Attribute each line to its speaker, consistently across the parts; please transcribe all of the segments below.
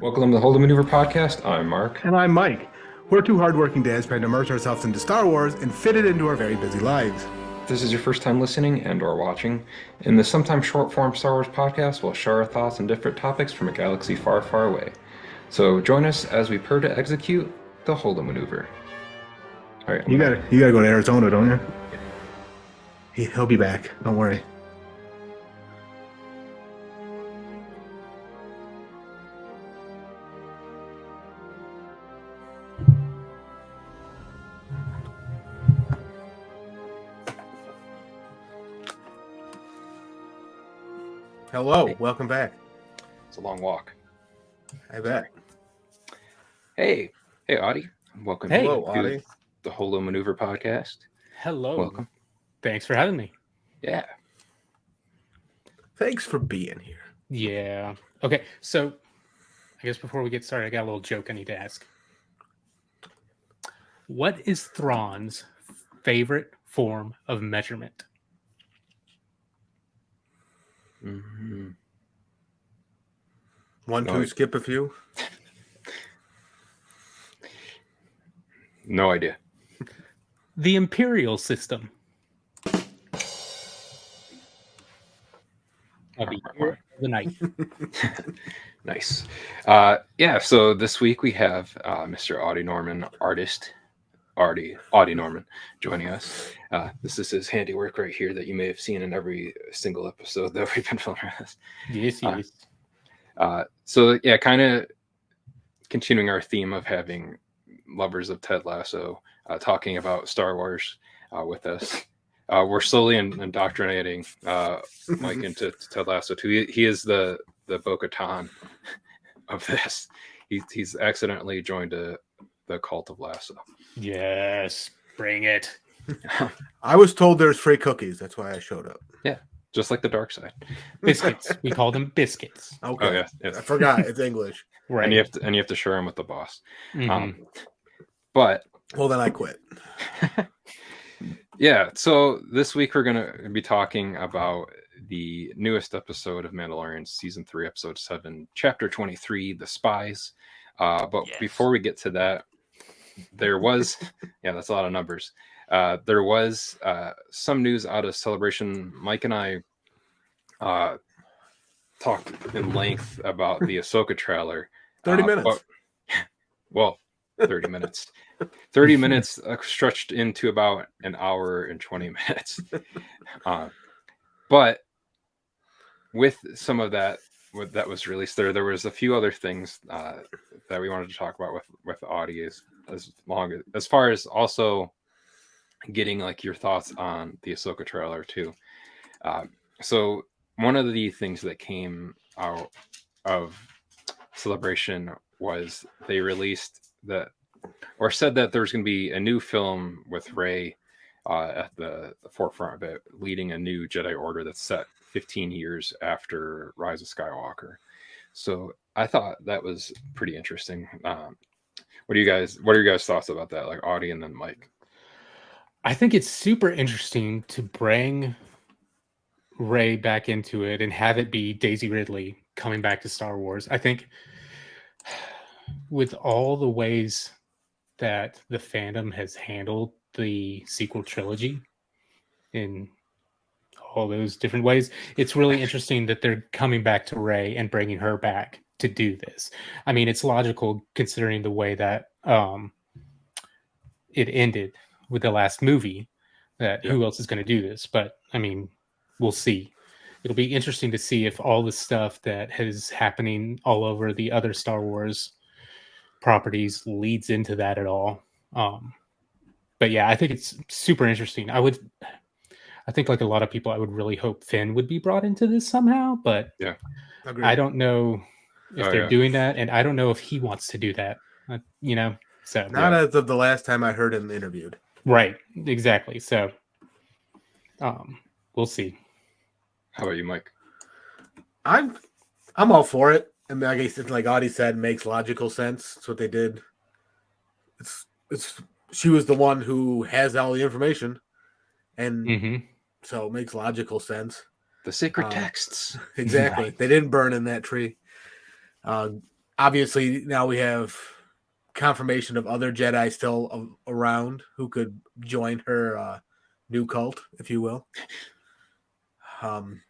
Speaker 1: Welcome to the HOLDO MANEUVER podcast. I'm Mark.
Speaker 2: And I'm Mike. We're two hardworking dads trying to immerse ourselves into Star Wars and fit it into our very busy lives.
Speaker 1: If this is your first time listening and or watching, in this sometimes short-form Star Wars podcast, we'll share our thoughts on different topics from a galaxy far, far away. So join us as we prepare to execute the HOLDO Maneuver. All right,
Speaker 2: you gotta go to Arizona, don't you? He'll be back. Don't worry. Hello, welcome back.
Speaker 1: It's a long walk.
Speaker 2: I bet.
Speaker 1: Hey, Audie. Welcome to the HOLDO Maneuver podcast.
Speaker 3: Hello.
Speaker 1: Welcome.
Speaker 3: Thanks for having me.
Speaker 1: Yeah.
Speaker 2: Thanks for being here.
Speaker 3: Yeah. Okay, so I guess before we get started, I got a little joke I need to ask. What is Thrawn's favorite form of measurement?
Speaker 1: Mm-hmm.
Speaker 2: One, two, skip a few.
Speaker 1: No idea.
Speaker 3: The Imperial system. I'll be here for the night.
Speaker 1: Nice. So this week we have Mr. Audie Norman, artist. Audie Norman joining us. This is his handiwork right here that you may have seen in every single episode that we've been filming this.
Speaker 3: Yes.
Speaker 1: Kind of continuing our theme of having lovers of Ted Lasso talking about Star Wars with us. We're slowly indoctrinating Mike into Ted Lasso too. He is the Bo-Katan of this. He's accidentally joined the cult of Lasso.
Speaker 3: Yes, bring it.
Speaker 2: I was told there's free cookies. That's why I showed up.
Speaker 1: Yeah, just like the dark side.
Speaker 3: Biscuits. We call them biscuits.
Speaker 2: Okay.
Speaker 1: Oh, yeah.
Speaker 2: I forgot. It's English.
Speaker 3: Right.
Speaker 1: And you have to share them with the boss.
Speaker 3: Mm-hmm.
Speaker 1: But
Speaker 2: well, then I quit.
Speaker 1: Yeah. So this week we're gonna be talking about the newest episode of Mandalorian, season 3, episode 7, chapter 23, the Spies. But before we get to that, there was that's a lot of numbers. There was some news out of Celebration. Mike and I talked in length about the Ahsoka trailer.
Speaker 2: 30 minutes.
Speaker 1: 30 minutes. 30 minutes stretched into about an hour and 20 minutes. But with some of that was released there was a few other things that we wanted to talk about with Audie as far as also getting like your thoughts on the Ahsoka trailer too. So one of the things that came out of Celebration was they released said that there's going to be a new film with Rey at the forefront of it, leading a new Jedi Order that's set 15 years after Rise of Skywalker. So I thought that was pretty interesting. What are your guys' thoughts about that? Like Audie and then Mike.
Speaker 3: I think it's super interesting to bring Rey back into it and have it be Daisy Ridley coming back to Star Wars. I think with all the ways that the fandom has handled the sequel trilogy in all those different ways, it's really interesting that they're coming back to Rey and bringing her back to do this. I mean, it's logical considering the way that it ended with the last movie, that who else is going to do this? But I mean, we'll see. It'll be interesting to see if all the stuff that is happening all over the other Star Wars properties leads into that at all. But yeah, I think it's super interesting. I think like a lot of people, I would really hope Finn would be brought into this somehow, but
Speaker 2: Agreed.
Speaker 3: I don't know if they're doing that, and I don't know if he wants to do that. So
Speaker 2: not as of the last time I heard him interviewed.
Speaker 3: Right, exactly. So, we'll see.
Speaker 1: How about you, Mike?
Speaker 2: I'm all for it. I mean, I guess it's like Audie said, makes logical sense. It's what they did. She was the one who has all the information. and
Speaker 3: Hmm.
Speaker 2: so it makes logical sense.
Speaker 1: The sacred texts.
Speaker 2: Exactly.
Speaker 3: Right.
Speaker 2: They didn't burn in that tree. Obviously, now we have confirmation of other Jedi still around who could join her new cult, if you will. Um,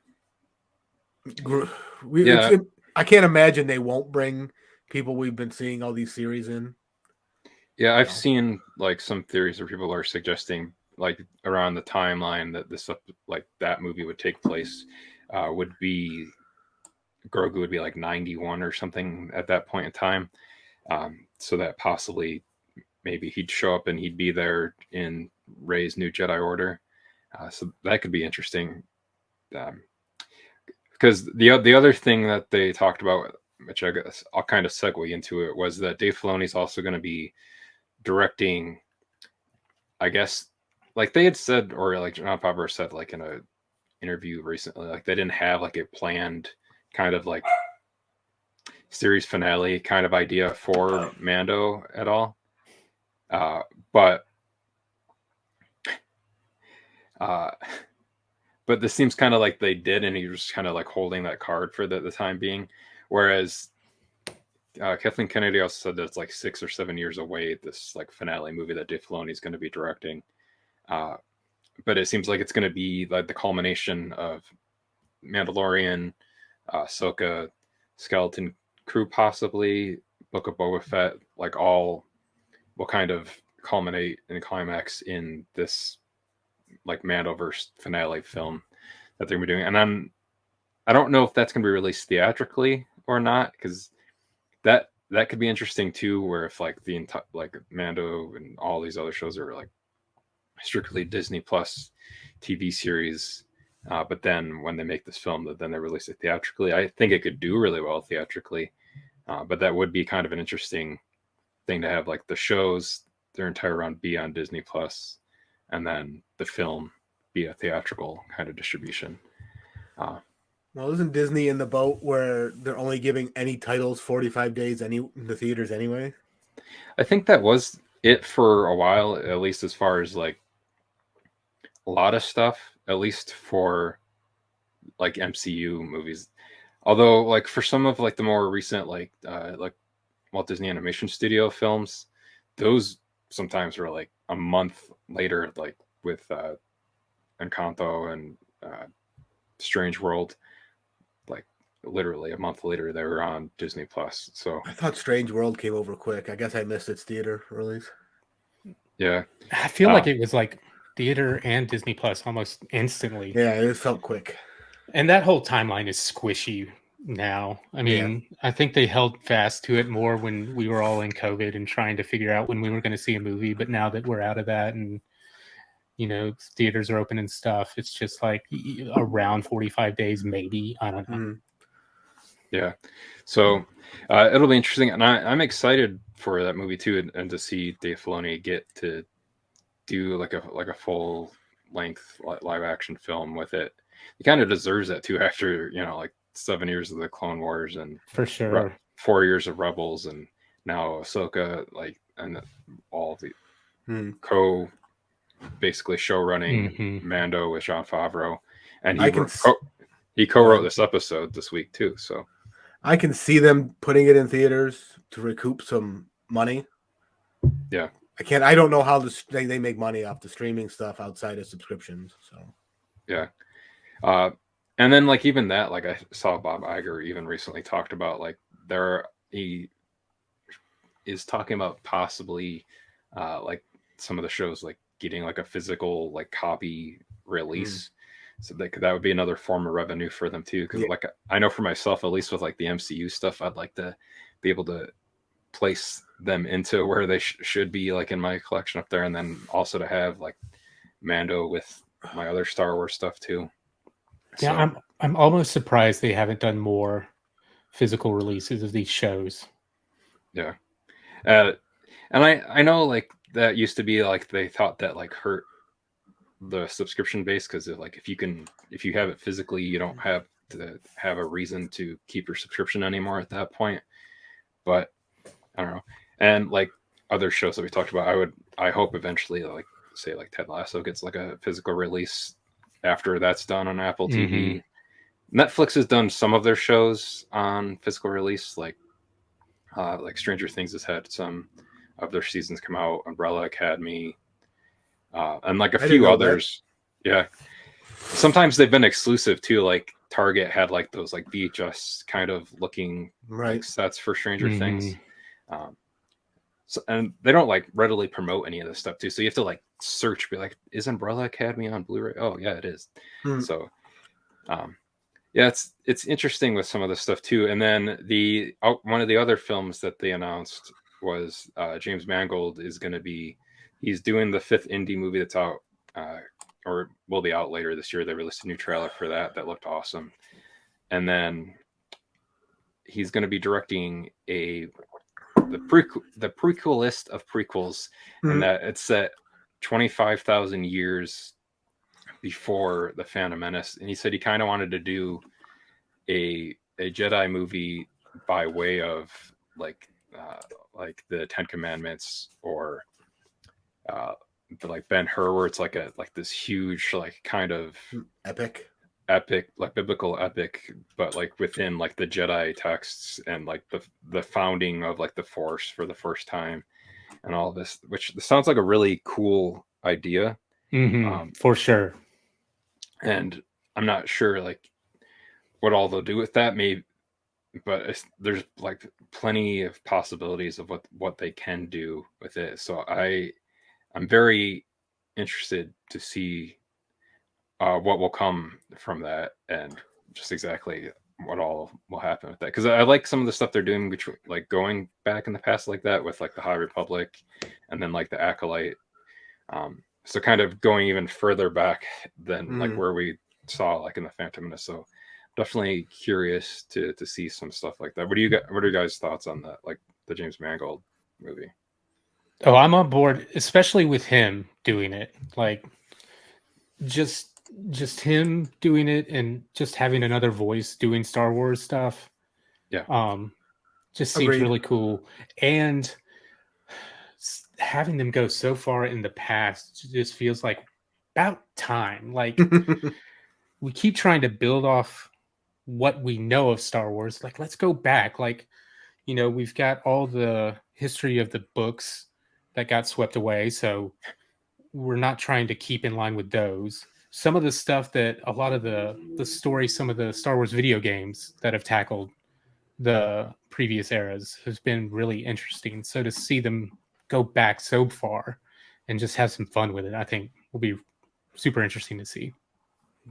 Speaker 1: Yeah.
Speaker 2: I can't imagine they won't bring people we've been seeing all these series in.
Speaker 1: Yeah, I've
Speaker 2: So.
Speaker 1: seen like some theories where people are suggesting like around the timeline that this like that movie would take place would be Grogu would be like 91 or something at that point in time. So that possibly maybe he'd show up and he'd be there in Rey's new Jedi Order. So that could be interesting. Because the other thing that they talked about, which I guess I'll kind of segue into it, was that Dave Filoni's also going to be directing, I guess, like they had said, or like John Favreau said, like in a interview recently, like they didn't have like a planned kind of like series finale kind of idea for Mando at all. But uh, but this seems kind of like they did, and he was kind of like holding that card for the time being. Whereas Kathleen Kennedy also said that it's like 6 or 7 years away, this like finale movie that Dave Filoni is going to be directing. But it seems like it's going to be like the culmination of Mandalorian, Ahsoka, Skeleton Crew, possibly Book of Boba Fett, like all will kind of culminate and climax in this like Mandoverse finale film that they're gonna be doing. And I don't know if that's gonna be released theatrically or not, because that could be interesting too, where if like the entire like Mando and all these other shows are like strictly Disney Plus TV series, but then when they make this film, then they release it theatrically. I think it could do really well theatrically, but that would be kind of an interesting thing to have, like the shows their entire run be on Disney Plus, and then the film be a theatrical kind of distribution.
Speaker 2: Well, isn't Disney in the boat where they're only giving any titles 45 days in the theaters anyway?
Speaker 1: I think that was it for a while, at least as far as like a lot of stuff, at least for like MCU movies. Although like for some of like the more recent like Walt Disney Animation Studio films, those sometimes were like a month later, like with Encanto and Strange World, like literally a month later they were on Disney Plus. So
Speaker 2: I thought Strange World came over quick. I guess I missed its theater release.
Speaker 1: yeah,
Speaker 3: I feel like it was like theater and Disney Plus almost instantly.
Speaker 2: Yeah, it felt quick.
Speaker 3: And that whole timeline is squishy now. I mean, I think they held fast to it more when we were all in COVID and trying to figure out when we were going to see a movie. But now that we're out of that and, you know, theaters are open and stuff, it's just like around 45 days, maybe. I don't know.
Speaker 2: Mm.
Speaker 1: Yeah. So it'll be interesting. And I'm excited for that movie too, and to see Dave Filoni get to do like a full length live action film with it. He kind of deserves that too, after, you know, like 7 years of the Clone Wars and
Speaker 3: For sure.
Speaker 1: 4 years of Rebels, and now Ahsoka, like, and all the co basically show running Mando with Jon Favreau, and he co-wrote this episode this week too. So
Speaker 2: I can see them putting it in theaters to recoup some money.
Speaker 1: Yeah,
Speaker 2: I don't know how they make money off the streaming stuff outside of subscriptions. So
Speaker 1: yeah. And then like even that, like I saw Bob Iger even recently talked about like he is talking about possibly like some of the shows like getting like a physical like copy release. So that would be another form of revenue for them too. Because like I know for myself, at least with like the MCU stuff, I'd like to be able to place them into where they should be, like in my collection up there, and then also to have like Mando with my other Star Wars stuff too.
Speaker 3: Yeah, so, I'm almost surprised they haven't done more physical releases of these shows.
Speaker 1: Yeah, and I know like that used to be like they thought that like hurt the subscription base, because like if you have it physically, you don't have to have a reason to keep your subscription anymore at that point. But I don't know. And like other shows that we talked about, I hope eventually like say like Ted Lasso gets like a physical release after that's done on Apple TV. Netflix has done some of their shows on physical release, like Stranger Things has had some of their seasons come out, Umbrella Academy, and like a few others. Yeah. Sometimes they've been exclusive too, like Target had like those like VHS kind of looking like sets for Stranger Things. So, and they don't like readily promote any of this stuff too. So you have to like search, be like, is Umbrella Academy on Blu-ray? Oh yeah, it is. So yeah, it's interesting with some of this stuff too. And then one of the other films that they announced was James Mangold is going to be, he's doing the 5th indie movie that's out, or will be out later this year. They released a new trailer for that looked awesome. And then he's going to be directing the prequelist of prequels, and that it's set 25,000 years before the Phantom Menace. And he said he kind of wanted to do a Jedi movie by way of like the Ten Commandments, or like Ben-Hur, where it's like this huge like kind of
Speaker 2: epic
Speaker 1: like biblical epic, but like within like the Jedi texts, and like the founding of like the Force for the first time and all this, which sounds like a really cool idea.
Speaker 3: For sure.
Speaker 1: And I'm not sure like what all they'll do with that, maybe, but there's like plenty of possibilities of what they can do with it. So I'm very interested to see what will come from that, and just exactly what all will happen with that. Because I like some of the stuff they're doing, which like going back in the past like that with like the High Republic, and then like the Acolyte. So kind of going even further back than like where we saw like in the Phantom Menace. So definitely curious to see some stuff like that. What are you guys' thoughts on that? Like the James Mangold movie?
Speaker 3: Oh, I'm on board, especially with him doing it. Like just him doing it, and just having another voice doing Star Wars stuff.
Speaker 1: Yeah.
Speaker 3: Just seems really cool. And having them go so far in the past just feels like about time. Like we keep trying to build off what we know of Star Wars. Like, let's go back. Like, you know, we've got all the history of the books that got swept away, so we're not trying to keep in line with those. Some of the stuff that a lot of the story, some of the Star Wars video games that have tackled the previous eras has been really interesting. So to see them go back so far and just have some fun with it, I think will be super interesting to see.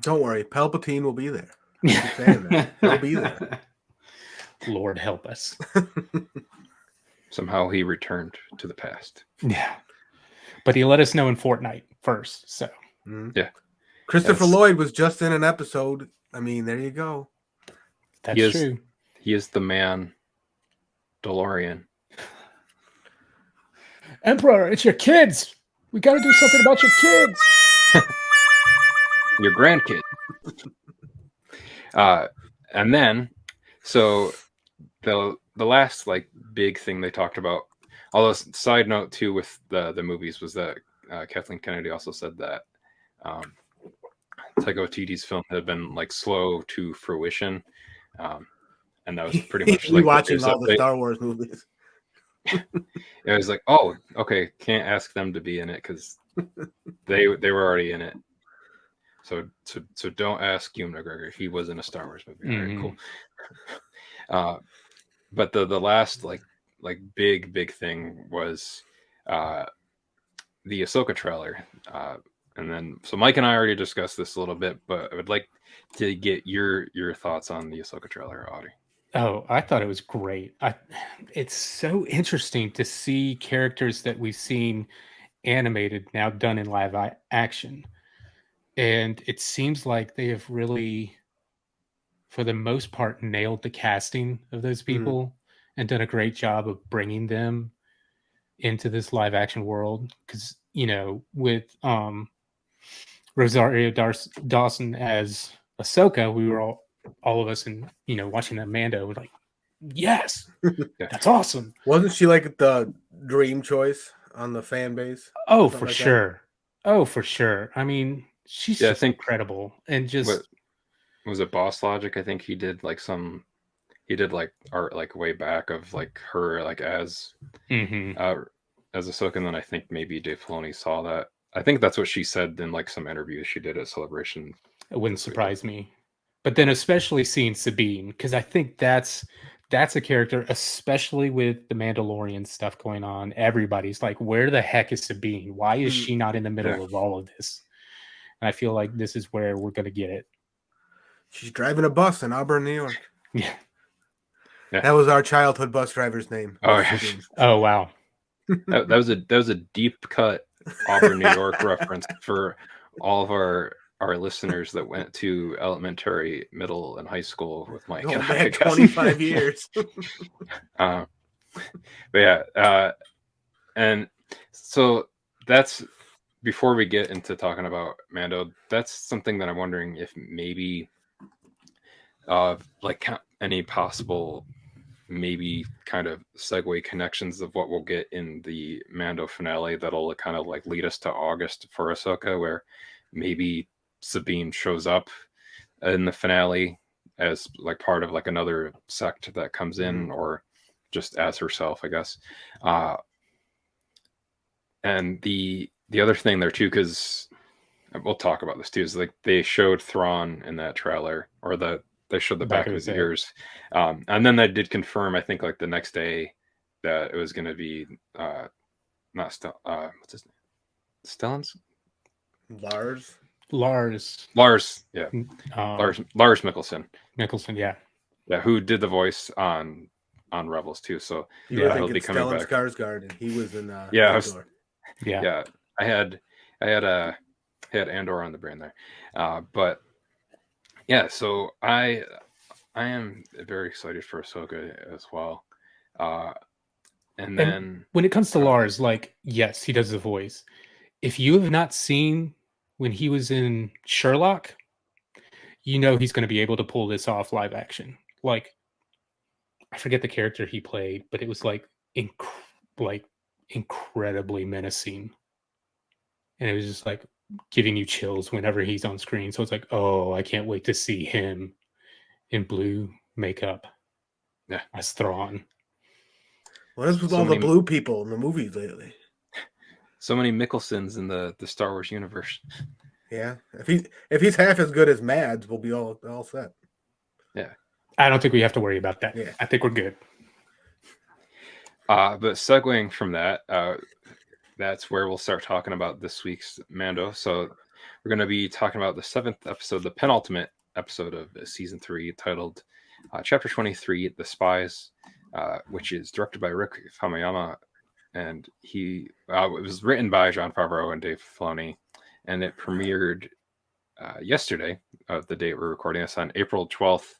Speaker 2: Don't worry, Palpatine will be there. He'll be there.
Speaker 3: Lord help us.
Speaker 1: Somehow he returned to the past.
Speaker 3: Yeah. But he let us know in Fortnite first. So
Speaker 1: yeah.
Speaker 2: Christopher Lloyd was just in an episode. I mean, there you go.
Speaker 3: That's true.
Speaker 1: He is the Mandalorian.
Speaker 3: Emperor, it's your kids. We got to do something about your kids.
Speaker 1: Your grandkid. And then, so the last like big thing they talked about, although side note too with the movies, was that Kathleen Kennedy also said that Taika Waititi's film had been like slow to fruition, and that was pretty much like
Speaker 2: watching all the Star Wars movies.
Speaker 1: It was like, oh, okay, can't ask them to be in it because they were already in it. So don't ask Ewan McGregor. He was in a Star Wars movie. All right, cool. But the last like big thing was the Ahsoka trailer. And then so Mike and I already discussed this a little bit, but I would like to get your thoughts on the Ahsoka trailer, Audie.
Speaker 3: Oh, I thought it was great. It's so interesting to see characters that we've seen animated now done in live action. And it seems like they have really, for the most part, nailed the casting of those people and done a great job of bringing them into this live action world. Because, you know, with Rosario Dawson as Ahsoka, we were all of us, and you know, watching that Mando, we're like, yes, that's awesome.
Speaker 2: Wasn't she like the dream choice on the fan base?
Speaker 3: Oh, for sure. Oh, for sure. I mean, she's
Speaker 1: Yeah, I
Speaker 3: just
Speaker 1: think
Speaker 3: incredible, and
Speaker 1: what
Speaker 3: just
Speaker 1: was it, Boss Logic? I think he did like art like way back of like her like
Speaker 3: mhm,
Speaker 1: uh as Ahsoka, and then I think maybe Dave Filoni saw that. I think that's what she said in like some interview she did at Celebration
Speaker 3: it wouldn't
Speaker 1: this week.
Speaker 3: surprise me. But then, especially seeing Sabine, because I think that's a character, especially with the Mandalorian stuff going on. Everybody's like, "Where the heck is Sabine? Why is
Speaker 2: Mm.
Speaker 3: she not in the
Speaker 1: Yeah.
Speaker 3: middle of all of this?" And I feel like this is where we're gonna get it.
Speaker 2: She's driving a bus in Auburn, New York.
Speaker 3: Yeah.
Speaker 1: Yeah.
Speaker 2: That was our childhood bus driver's name.
Speaker 1: Oh,
Speaker 2: was
Speaker 1: yeah.
Speaker 2: Sabine.
Speaker 3: Oh wow.
Speaker 1: That was a deep cut Auburn, New York reference for all of our listeners that went to elementary, middle, and high school with Mike.
Speaker 2: Going
Speaker 1: and I
Speaker 2: back
Speaker 1: guess.
Speaker 2: 25 years.
Speaker 1: But yeah, and so that's before we get into talking about Mando. That's something that I'm wondering if maybe, like any possible maybe kind of segue connections of what we'll get in the Mando finale that'll kind of like lead us to August for Ahsoka, where maybe Sabine shows up in the finale as like part of like another sect that comes in, or just as herself, I guess. And the other thing there too, because we'll talk about this too, is like they showed Thrawn in that trailer, or they showed the back of his
Speaker 3: head.
Speaker 1: ears, and then they did confirm, I think like the next day, that it was going to be not what's his name, Stellan's
Speaker 2: Lars.
Speaker 1: Lars, yeah,
Speaker 3: Um,
Speaker 1: Lars Mickelson,
Speaker 3: Nicholson, yeah.
Speaker 1: who did the voice on Rebels too. So
Speaker 2: You were
Speaker 1: he'll
Speaker 2: thinking
Speaker 1: be coming
Speaker 2: Stellan
Speaker 1: back.
Speaker 2: Skarsgård, and he was in
Speaker 1: Yeah,
Speaker 2: Andor.
Speaker 3: Yeah.
Speaker 1: I had Andor on the brain there, but yeah. So I am very excited for Ahsoka as well. And then
Speaker 3: And when it comes to Lars, like, yes, he does the voice. If you have not seen when he was in Sherlock, you know he's going to be able to pull this off live action. Like, I forget the character he played, but it was like like incredibly menacing, and it was just like giving you chills whenever he's on screen. So it's like, oh, I can't wait to see him in blue makeup as Thrawn.
Speaker 2: What is with
Speaker 1: So
Speaker 2: all the
Speaker 1: many-
Speaker 2: blue people in the movies lately?
Speaker 1: so many Mickelsons in the Star Wars universe.
Speaker 2: Yeah, if he's half as good as Mads, we'll be all set.
Speaker 1: Yeah,
Speaker 3: I don't think we have to worry about that.
Speaker 2: Yeah.
Speaker 3: I think we're good.
Speaker 1: but segueing from that, that's where we'll start talking about this week's Mando. So we're going to be talking about the 7th episode, the penultimate episode of season 3, titled Chapter 23, The Spies, which is directed by Rick Famuyiwa, and it was written by Jon Favreau and Dave Filoni, and it premiered yesterday, of the date we're recording this, on April 12th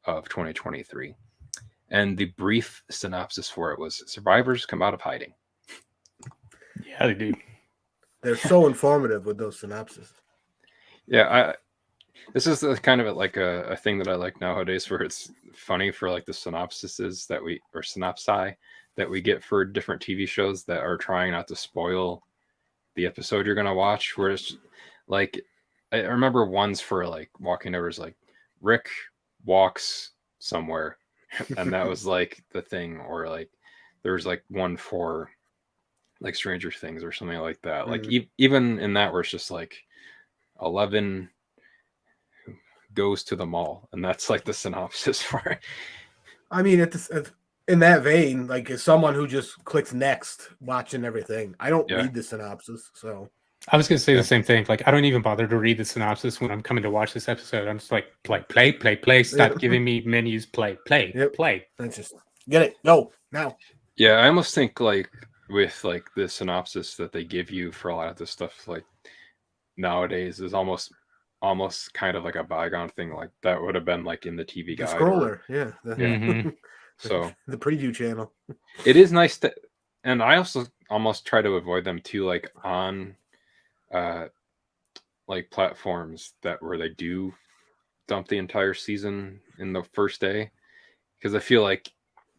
Speaker 1: of 2023. And the brief synopsis for it was: survivors come out of hiding.
Speaker 3: Yeah, they do.
Speaker 2: They're so informative with those synopses.
Speaker 1: Yeah, this is kind of like a thing that I like nowadays, where it's funny for like the synopsises synopsi that we get for different TV shows that are trying not to spoil the episode you're going to watch. Where it's like, I remember ones for like Walking Dead was like, Rick walks somewhere, and that was like the thing. Or like there was like one for like Stranger Things or something like that. Like even in that, where it's just like 11 goes to the mall, and that's like the synopsis for it.
Speaker 2: I mean, in that vein, like, as someone who just clicks next, watching everything, I don't read the synopsis, so.
Speaker 3: I was going to say the same thing. Like, I don't even bother to read the synopsis when I'm coming to watch this episode. I'm just like, play. Stop giving me menus. Play.
Speaker 2: That's just get it. Go now.
Speaker 1: Yeah, I almost think like with like the synopsis that they give you for a lot of this stuff, like nowadays, is almost kind of like a bygone thing. Like that would have been like in the TV guide.
Speaker 2: Scroller,
Speaker 1: So
Speaker 2: the preview channel.
Speaker 1: It is nice to, and I also almost try to avoid them too, like on like platforms where they do dump the entire season in the first day, because I feel like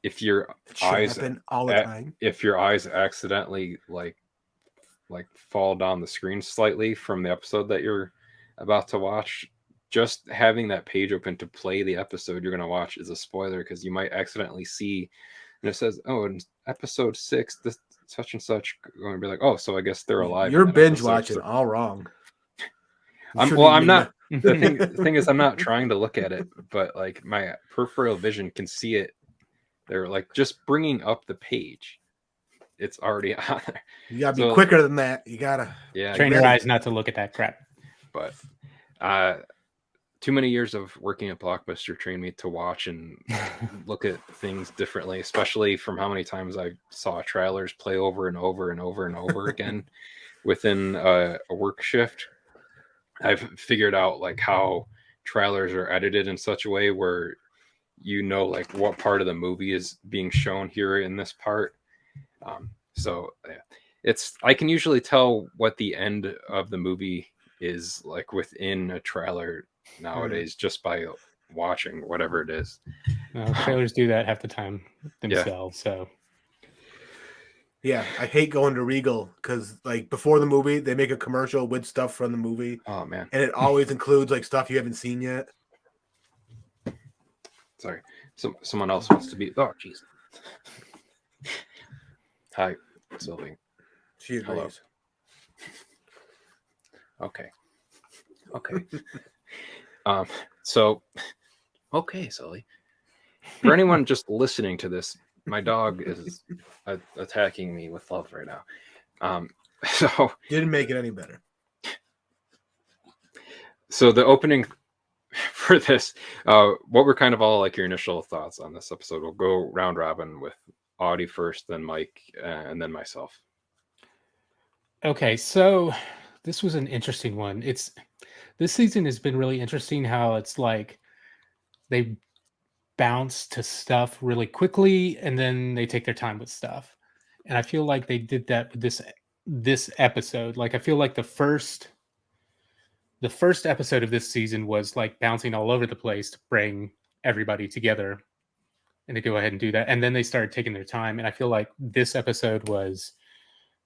Speaker 1: if your eyes
Speaker 2: all the time,
Speaker 1: if your eyes accidentally like like fall down the screen slightly from the episode that you're about to watch, just having that page open to play the episode you're going to watch is a spoiler, because you might accidentally see, and it says, "Oh, in episode 6, this such and such," going to be like, "Oh, so I guess they're alive."
Speaker 2: You're
Speaker 1: in that
Speaker 2: binge
Speaker 1: episode."
Speaker 2: watching
Speaker 1: So,
Speaker 2: all wrong. You
Speaker 1: I'm
Speaker 2: shouldn't even
Speaker 1: not.
Speaker 2: be-
Speaker 1: The thing is, I'm not trying to look at it, but like my peripheral vision can see it. They're like just bringing up the page. It's already on there.
Speaker 2: You gotta be
Speaker 1: So,
Speaker 2: quicker than that. You gotta.
Speaker 1: Yeah,
Speaker 3: Train your eyes not to look at that crap.
Speaker 1: but too many years of working at Blockbuster trained me to watch and look at things differently, especially from how many times I saw trailers play over and over and over and over again within a work shift. I've figured out like how trailers are edited in such a way where you know like what part of the movie is being shown here in this part. So it's, I can usually tell what the end of the movie is like within a trailer nowadays just by watching whatever it is.
Speaker 3: Trailers do that half the time themselves. So
Speaker 2: yeah, I hate going to Regal because like before the movie they make a commercial with stuff from the movie.
Speaker 1: Oh man,
Speaker 2: and it always includes like stuff you haven't seen yet.
Speaker 1: Sorry, someone else wants to be. Oh jeez. Hi, Sylvie.
Speaker 2: She agrees.
Speaker 1: Hello. Okay. So, okay, Sully. For anyone just listening to this, my dog is attacking me with love right now. So
Speaker 2: didn't make it any better.
Speaker 1: So the opening for this, what were kind of all like your initial thoughts on this episode? We'll go round robin with Audie first, then Mike, and then myself.
Speaker 3: Okay, so this was an interesting one. This season has been really interesting how it's like they bounce to stuff really quickly and then they take their time with stuff. And I feel like they did that with this episode. Like I feel like the first episode of this season was like bouncing all over the place to bring everybody together. And they go ahead and do that. And then they started taking their time. And I feel like this episode was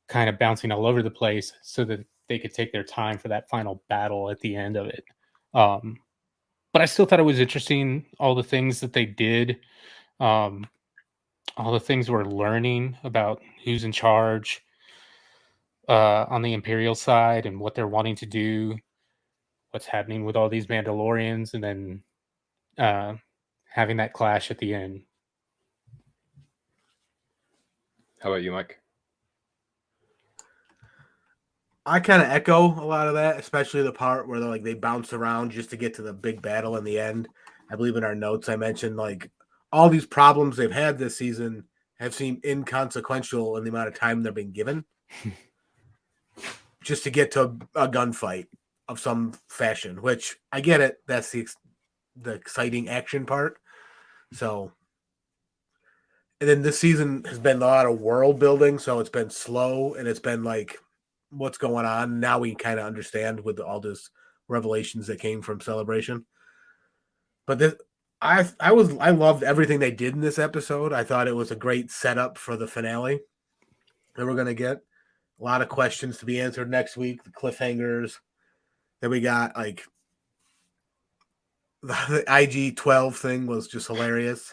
Speaker 3: kind of bouncing all over the place so that they could take their time for that final battle at the end of it. But I still thought it was interesting, all the things that they did, all the things we're learning about who's in charge on the Imperial side and what they're wanting to do, what's happening with all these Mandalorians, and then having that clash at the end.
Speaker 1: How about you, Mike?
Speaker 2: I kind of echo a lot of that, especially the part where they bounce around just to get to the big battle in the end. I believe in our notes I mentioned like all these problems they've had this season have seemed inconsequential in the amount of time they're being given just to get to a gunfight of some fashion, which I get it. That's the exciting action part. So, and then this season has been a lot of world building, so it's been slow and it's been like, what's going on now? We kind of understand with all this revelations that came from Celebration. But this, I loved everything they did in this episode. I thought it was a great setup for the finale that we're gonna get. A lot of questions to be answered next week. The cliffhangers that we got, like the IG-12 thing was just hilarious.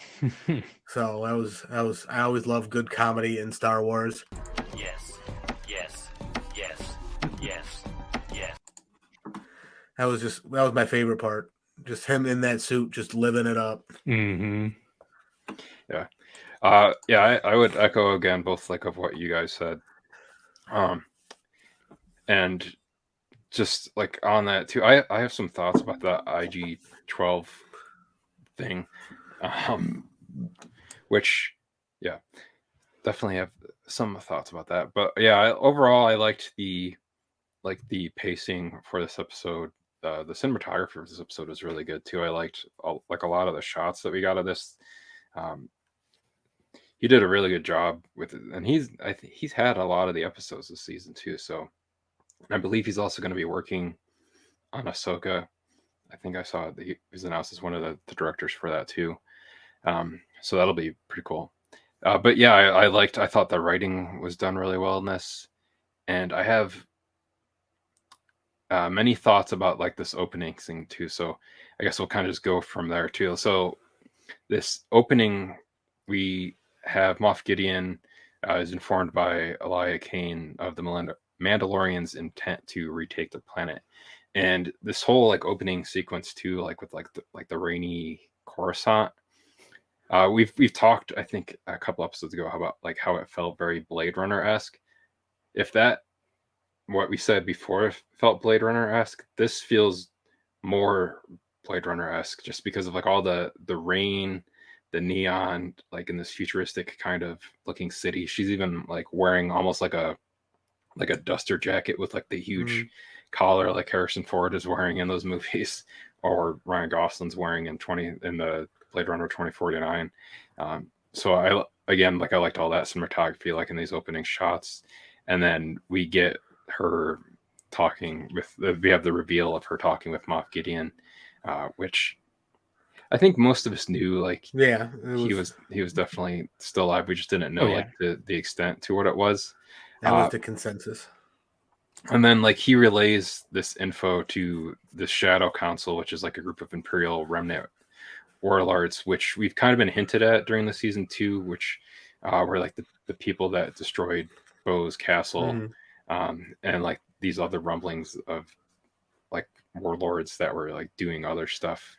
Speaker 2: So I always love good comedy in Star Wars.
Speaker 4: Yes.
Speaker 2: That was my favorite part. Just him in that suit, just living it up.
Speaker 3: Mm-hmm.
Speaker 1: Yeah. I would echo again both like of what you guys said. And just like on that too, I have some thoughts about the IG-12 thing. Which definitely have some thoughts about that. But overall I liked the pacing for this episode. The cinematography for this episode was really good too. I liked a lot of the shots that we got of this. He did a really good job with it, and he's had a lot of the episodes this season too. So I believe he's also going to be working on Ahsoka. I think I saw that he was announced as one of the directors for that too. So that'll be pretty cool. But I thought the writing was done really well in this. and I have many thoughts about like this opening thing too. So I guess we'll kind of just go from there too. So this opening, we have Moff Gideon is informed by Elia Kane of the Mandalorian's intent to retake the planet, and this whole like opening sequence too, like with like the rainy Coruscant. We've talked, I think, a couple episodes ago about like how it felt very Blade Runner esque. If that what we said before felt Blade Runner esque, this feels more Blade Runner esque just because of like all the rain, the neon, like in this futuristic kind of looking city. She's even like wearing almost like a duster jacket with like the huge collar like Harrison Ford is wearing in those movies, or Ryan Gosling's wearing in the Blade Runner 2049. So I liked all that cinematography like in these opening shots, and then we get her talking with we have the reveal of her talking with Moff Gideon, which I think most of us knew. Like,
Speaker 2: Yeah,
Speaker 1: he was definitely still alive. We just didn't know like the extent to what it was.
Speaker 2: That was the consensus.
Speaker 1: And then like he relays this info to the Shadow Council, which is like a group of Imperial remnant warlords, which we've kind of been hinted at during the season 2, which were like the people that destroyed Bo's castle, and like these other rumblings of like warlords that were like doing other stuff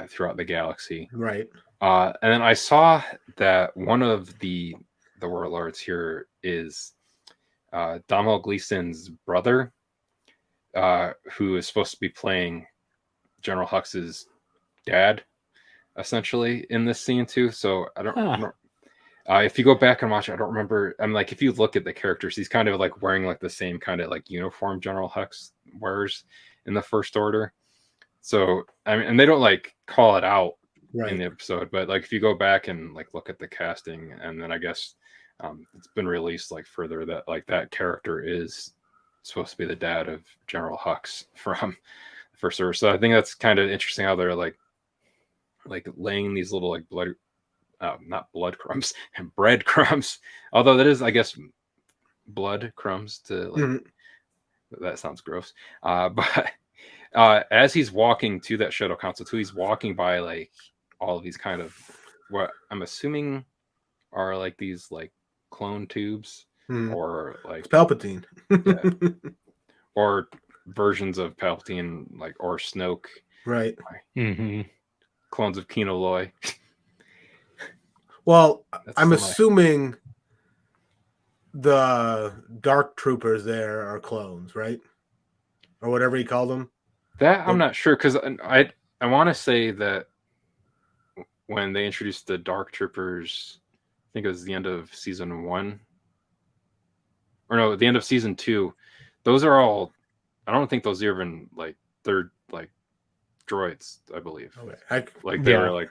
Speaker 1: throughout the galaxy.
Speaker 2: Right.
Speaker 1: And then I saw that one of the warlords here is Domhnall Gleeson's brother, who is supposed to be playing General Hux's dad, essentially, in this scene too. So I don't if you go back and watch it, I don't remember. I'm like, if you look at the characters, he's kind of like wearing like the same kind of like uniform General Hux wears in the First Order. So I mean, and they don't like call it out in the episode, but like if you go back and like look at the casting, and then I guess it's been released like further that like that character is supposed to be the dad of General Hux from the First Order. So I think that's kind of interesting how they're like laying these little like not blood crumbs and bread crumbs, although that is, I guess, blood crumbs to like that sounds gross. But as he's walking to that Shadow Council too, he's walking by like all of these kind of what I'm assuming are like these like clone tubes or like
Speaker 2: it's Palpatine.
Speaker 1: or versions of Palpatine, like, or Snoke,
Speaker 2: right?
Speaker 1: Clones of Kino Loy.
Speaker 2: Well, I'm assuming the dark troopers there are clones, right? Or whatever he called them.
Speaker 1: That I'm not sure, because I want to say that when they introduced the dark troopers, I think it was the end of season 1, or no, the end of season 2. Those are all. I don't think those are even like third like droids. I believe.
Speaker 2: Okay.
Speaker 1: They were like.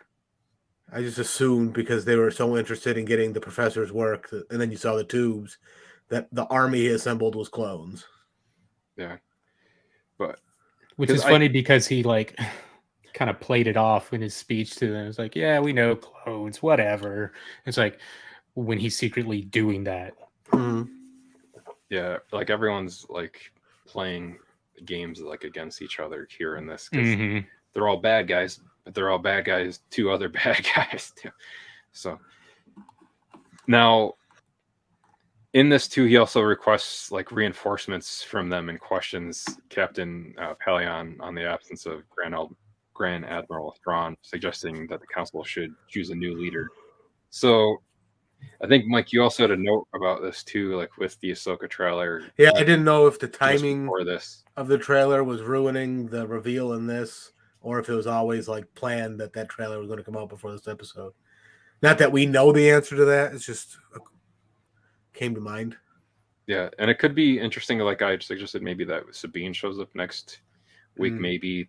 Speaker 2: I just assumed because they were so interested in getting the professor's work, and then you saw the tubes, that the army he assembled was clones.
Speaker 1: Yeah, but
Speaker 3: which is funny because he like kind of played it off in his speech to them. It's like, yeah, we know clones, whatever. It's like when he's secretly doing that.
Speaker 1: Yeah, like everyone's like playing games like against each other here in this, because they're all bad guys. But they're all bad guys to other bad guys too. So now in this too, he also requests like reinforcements from them and questions Captain Pelion on the absence of Grand Admiral Thrawn, suggesting that the council should choose a new leader. So I think, Mike, you also had a note about this too, like with the Ahsoka trailer.
Speaker 2: Yeah, I didn't know if the timing
Speaker 1: of
Speaker 2: the trailer was ruining the reveal in this, or if it was always like planned that trailer was going to come out before this episode. Not that we know the answer to that. It's just came to mind.
Speaker 1: Yeah, and it could be interesting. Like I suggested, maybe that Sabine shows up next week. Maybe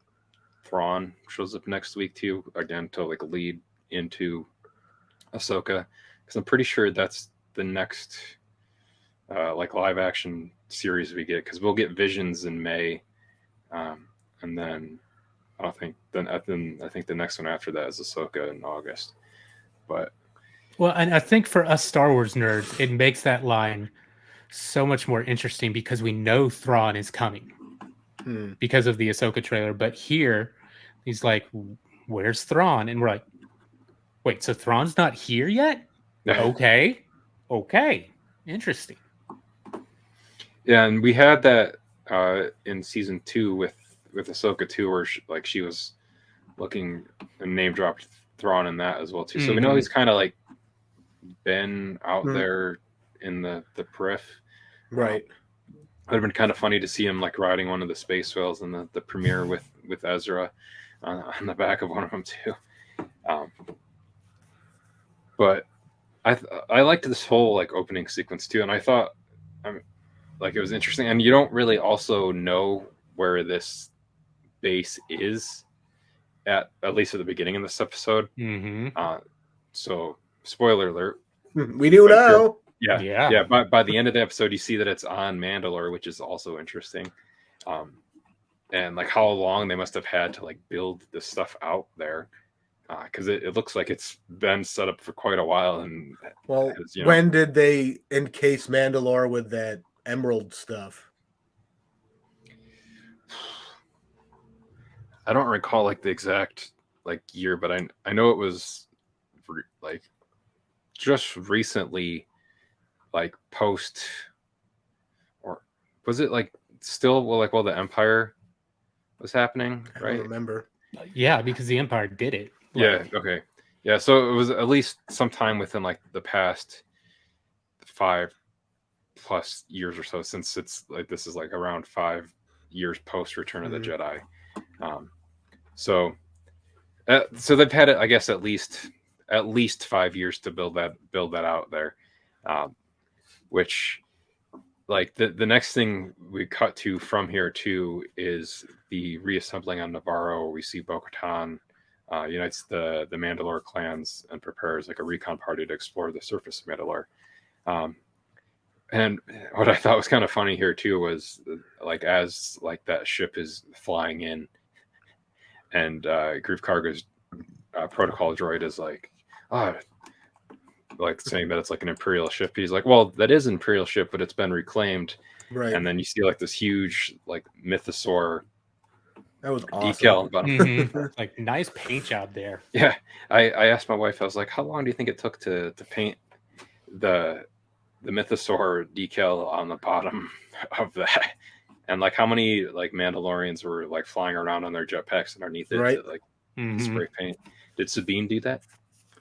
Speaker 1: Thrawn shows up next week too, again to like lead into Ahsoka, because I'm pretty sure that's the next like live action series we get, because we'll get Visions in May, and then. I think the next one after that is Ahsoka in August. But
Speaker 3: well, and I think for us Star Wars nerds, it makes that line so much more interesting because we know Thrawn is coming because of the Ahsoka trailer. But here, he's like, "Where's Thrawn?" And we're like, "Wait, so Thrawn's not here yet?" Okay, interesting.
Speaker 1: Yeah, and we had that in season 2 with Ahsoka too, where she was looking and name dropped Thrawn in that as well too. So we know he's kind of like been out there in the periph.
Speaker 2: Right.
Speaker 1: It would have been kind of funny to see him like riding one of the space whales in the premiere with Ezra on the back of one of them too. But I liked this whole like opening sequence too, and I thought like it was interesting. And you don't really also know where this base is at least at the beginning of this episode. So spoiler alert.
Speaker 2: We do know.
Speaker 1: Yeah. By the end of the episode, you see that it's on Mandalore, which is also interesting. And like how long they must have had to like build this stuff out there, because it looks like it's been set up for quite a while. And
Speaker 2: well, when did they encase Mandalore with that emerald stuff?
Speaker 1: I don't recall like the exact like year, but I know it was like just recently, like post, or was it like still while the Empire was happening? Right?
Speaker 2: I don't remember.
Speaker 3: Yeah, because the Empire did it.
Speaker 1: Yeah. Okay. Yeah. So it was at least sometime within like the past 5+ years or so, since it's like this is like around 5 years post Return of the Jedi. So they've had it, I guess, at least 5 years to build that out there, which like the next thing we cut to from here too is the reassembling on Navarro, where we see Bo-Katan unites the Mandalore clans and prepares like a recon party to explore the surface of Mandalore. And what I thought was kind of funny here too was like as like that ship is flying in, and Grief Karga's protocol droid is like, like saying that it's like an Imperial ship. He's like, well, that is an Imperial ship, but it's been reclaimed.
Speaker 2: Right.
Speaker 1: And then you see like this huge like mythosaur
Speaker 2: that was awesome.
Speaker 1: decal bottom.
Speaker 3: Like nice paint job there.
Speaker 1: Yeah. I asked my wife, I was like, how long do you think it took to paint the mythosaur decal on the bottom of that? And like how many like Mandalorians were like flying around on their jetpacks underneath it to like spray paint? Did Sabine do that?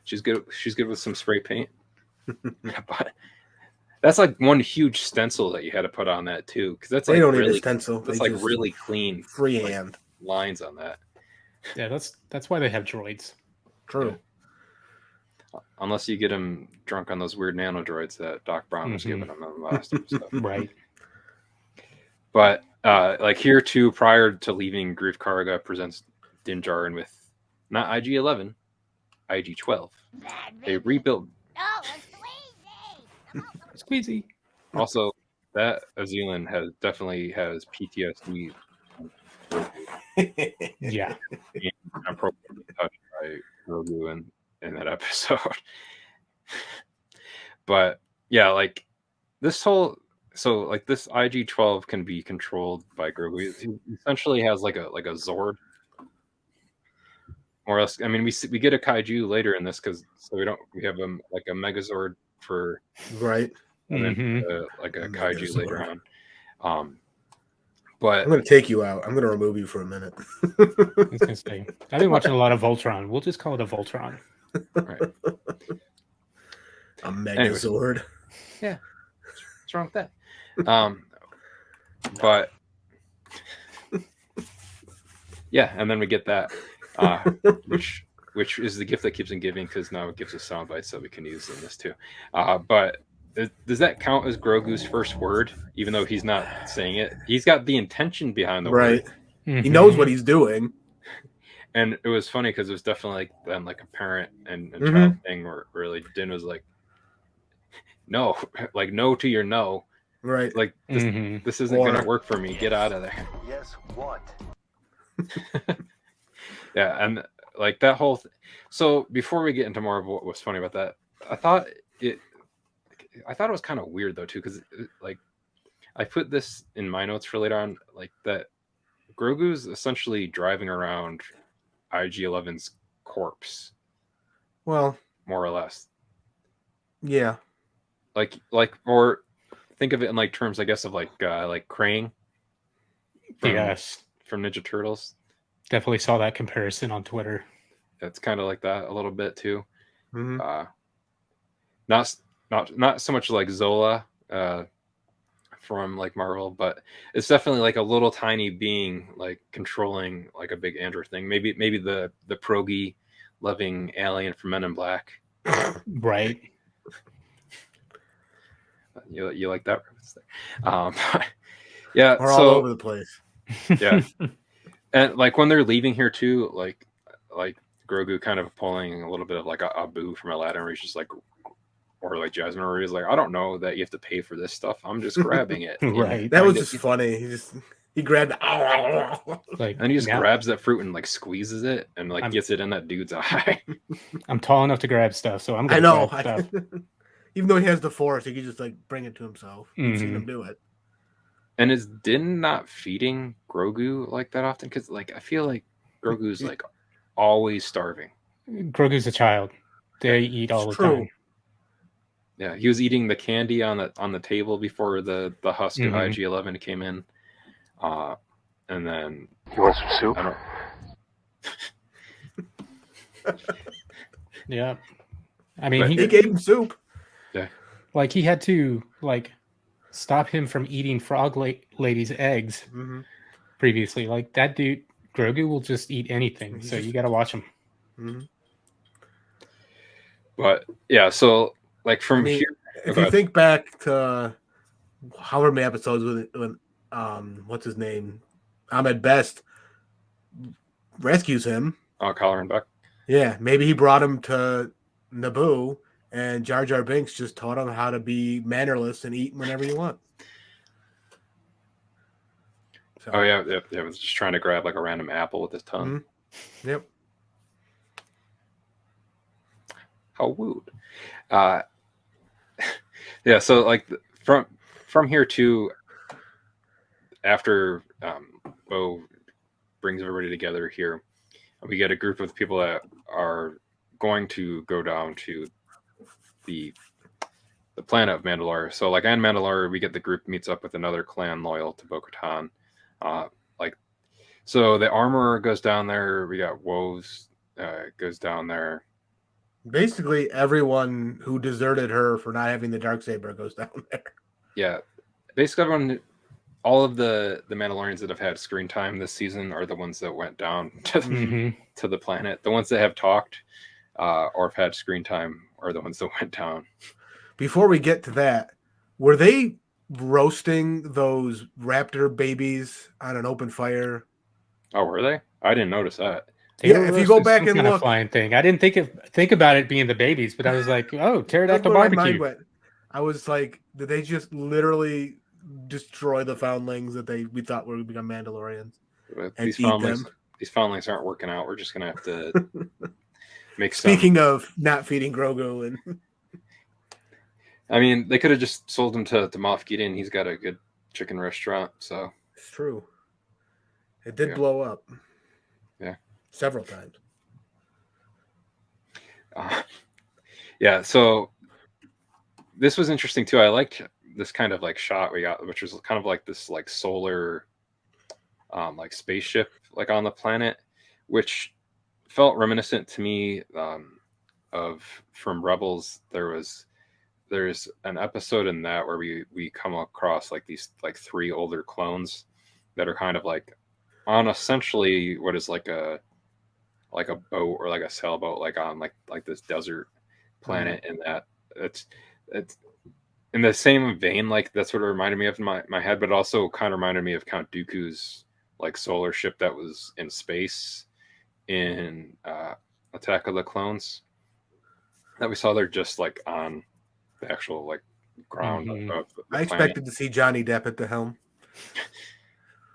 Speaker 1: She's good with some spray paint. But that's like one huge stencil that you had to put on that too, because that's like
Speaker 2: don't need a stencil.
Speaker 1: That's like really clean
Speaker 2: freehand
Speaker 1: lines on that.
Speaker 3: Yeah, that's why they have droids.
Speaker 2: True.
Speaker 1: Yeah. Unless you get him drunk on those weird nano droids that Doc Brown was giving him in the last episode.
Speaker 3: Right.
Speaker 1: But like here too, prior to leaving, Grief Karga presents Din Djarin with not IG-11, IG-12. They rebuilt.
Speaker 3: Squeezy.
Speaker 1: Also, that Azealan definitely has PTSD.
Speaker 3: Yeah.
Speaker 1: Appropriately touched by Grogu in that episode. But yeah, like this whole like this IG-12 can be controlled by Grogu. He essentially has like a Zord. Or else, I mean, we get a kaiju later in this because we have like a Megazord for
Speaker 2: right,
Speaker 1: and then like a kaiju later on. But
Speaker 2: I'm gonna take you out. I'm gonna remove you for a minute.
Speaker 3: I was gonna say, I've been watching a lot of Voltron. We'll just call it a Voltron.
Speaker 1: Right.
Speaker 2: A Megazord.
Speaker 1: Anyways, yeah, what's wrong with that? But yeah, and then we get that. Which is the gift that keeps on giving, because now it gives us sound bites that we can use in this too. But does that count as Grogu's first word, even though he's not saying it? He's got the intention behind the word.
Speaker 2: He knows what he's doing.
Speaker 1: And it was funny because it was definitely like then like a parent and child thing where really Din was like, no, like no to your no.
Speaker 2: Right.
Speaker 1: Like this isn't gonna work for me. Get out of there.
Speaker 4: Yes, what?
Speaker 1: Yeah, and like that whole so before we get into more of what was funny about that, I thought I thought it was kind of weird though too, because like I put this in my notes for later on, like that Grogu's essentially driving around IG-11's corpse,
Speaker 2: Well,
Speaker 1: more or less.
Speaker 2: yeah.
Speaker 1: Or think of it in like terms, I guess, of like Krang
Speaker 3: Yes,
Speaker 1: from Ninja Turtles.
Speaker 3: definitely saw that comparison on Twitter.
Speaker 1: It's kind of like that a little bit too.
Speaker 2: Mm-hmm.
Speaker 1: Not so much like Zola from like Marvel, but it's definitely like a little tiny being like controlling like a big android thing. Maybe the progy loving alien from Men in Black.
Speaker 3: Right.
Speaker 1: You like that reference there. Yeah,
Speaker 2: We're
Speaker 1: so
Speaker 2: all over the place.
Speaker 1: yeah. And like when they're leaving here too, like Grogu kind of pulling a little bit of like a boo from Aladdin, where he's just like, or like Jasmine, where he's like, I don't know that you have to pay for this stuff. I'm just grabbing it.
Speaker 3: Right.
Speaker 2: That was just funny. He grabbed
Speaker 3: Like,
Speaker 1: and he just
Speaker 3: now,
Speaker 1: grabs that fruit and like squeezes it and like gets it in that dude's eye.
Speaker 3: I'm tall enough to grab stuff, so I'm
Speaker 2: I
Speaker 3: gonna
Speaker 2: know.
Speaker 3: grab stuff.
Speaker 2: Even though he has the force, he could just like bring it to himself. You've seen
Speaker 3: Mhm.
Speaker 2: him do it.
Speaker 1: And is Din not feeding Grogu like that often? Because like I feel like Grogu's like always starving.
Speaker 3: Grogu's a child. They eat all the
Speaker 2: It's true.
Speaker 3: time.
Speaker 1: Yeah, he was eating the candy on the table before the husk of
Speaker 3: Mhm.
Speaker 1: IG-11 came in, and then
Speaker 4: You want some soup?
Speaker 1: I don't.
Speaker 3: Yeah. I mean,
Speaker 1: But-
Speaker 2: He gave him soup.
Speaker 3: like he had to like stop him from eating frog lady's eggs
Speaker 2: Mm-hmm.
Speaker 3: previously. Like that dude, Grogu will just eat anything.
Speaker 2: He's
Speaker 3: So
Speaker 2: just-
Speaker 3: you got to watch him.
Speaker 2: Mm-hmm.
Speaker 1: But yeah, so like from
Speaker 2: I mean,
Speaker 1: here,
Speaker 2: if
Speaker 1: go
Speaker 2: you
Speaker 1: ahead.
Speaker 2: think back to however many episodes when what's his name, Ahmed Best rescues him.
Speaker 1: Collar and Buck.
Speaker 2: Yeah, maybe he brought him to Naboo, and Jar Jar Binks just taught him how to be mannerless and eat whenever you want. So,
Speaker 1: Oh yeah, I was just trying to grab like a random apple with his tongue.
Speaker 2: Mm-hmm. Yep.
Speaker 1: How wooed. Yeah, so like from here to after Bo brings everybody together here, we get a group of people that are going to go down to the planet of Mandalore. So like on Mandalore, we get the group meets up with another clan loyal to Bo-Katan. So the armorer goes down there. We got Woes goes down there.
Speaker 2: Basically, everyone who deserted her for not having the Darksaber goes down there.
Speaker 1: Yeah, basically everyone, all of the Mandalorians that have had screen time this season are the ones that went down to
Speaker 3: Mhm.
Speaker 1: to the planet. The ones that have talked or have had screen time are the ones that went down.
Speaker 2: Before we get to that, were they roasting those raptor babies on an open fire?
Speaker 1: Oh, were they? I didn't notice that.
Speaker 3: They
Speaker 2: Yeah,
Speaker 3: were
Speaker 2: if you go
Speaker 3: roasting
Speaker 2: back
Speaker 3: some
Speaker 2: and
Speaker 3: kind of
Speaker 2: look-
Speaker 3: flying thing. I didn't think about it being the babies, but I was like, oh,
Speaker 2: That's
Speaker 3: pterodactyl
Speaker 2: where my mind
Speaker 3: barbecue.
Speaker 2: went. I was like, did they just literally destroy the foundlings that we thought were going to become Mandalorians
Speaker 1: But
Speaker 2: and
Speaker 1: these
Speaker 2: eat
Speaker 1: foundlings,
Speaker 2: them?
Speaker 1: these foundlings aren't working out. We're just gonna have to make some.
Speaker 2: Speaking of not feeding Grogu, and
Speaker 1: I mean, they could have just sold him to Moff Gideon. He's got a good chicken restaurant. So
Speaker 2: it's true. It did
Speaker 1: Yeah.
Speaker 2: blow up.
Speaker 1: Yeah.
Speaker 2: Several times.
Speaker 1: yeah. So this was interesting too. I liked this kind of like shot we got, which was kind of like this like solar, like spaceship like on the planet, which felt reminiscent to me of from Rebels. There's an episode in that where we come across like these like three older clones that are kind of like on essentially what is like a boat or like a sailboat like on like this desert planet, and that it's in the same vein, like that's what it reminded me of in my head, but it also kind of reminded me of Count Dooku's like solar ship that was in space in Attack of the Clones that we saw there, just like on the actual like ground
Speaker 3: Mhm.
Speaker 1: of the
Speaker 2: I
Speaker 1: planet.
Speaker 2: expected to see Johnny Depp at the helm.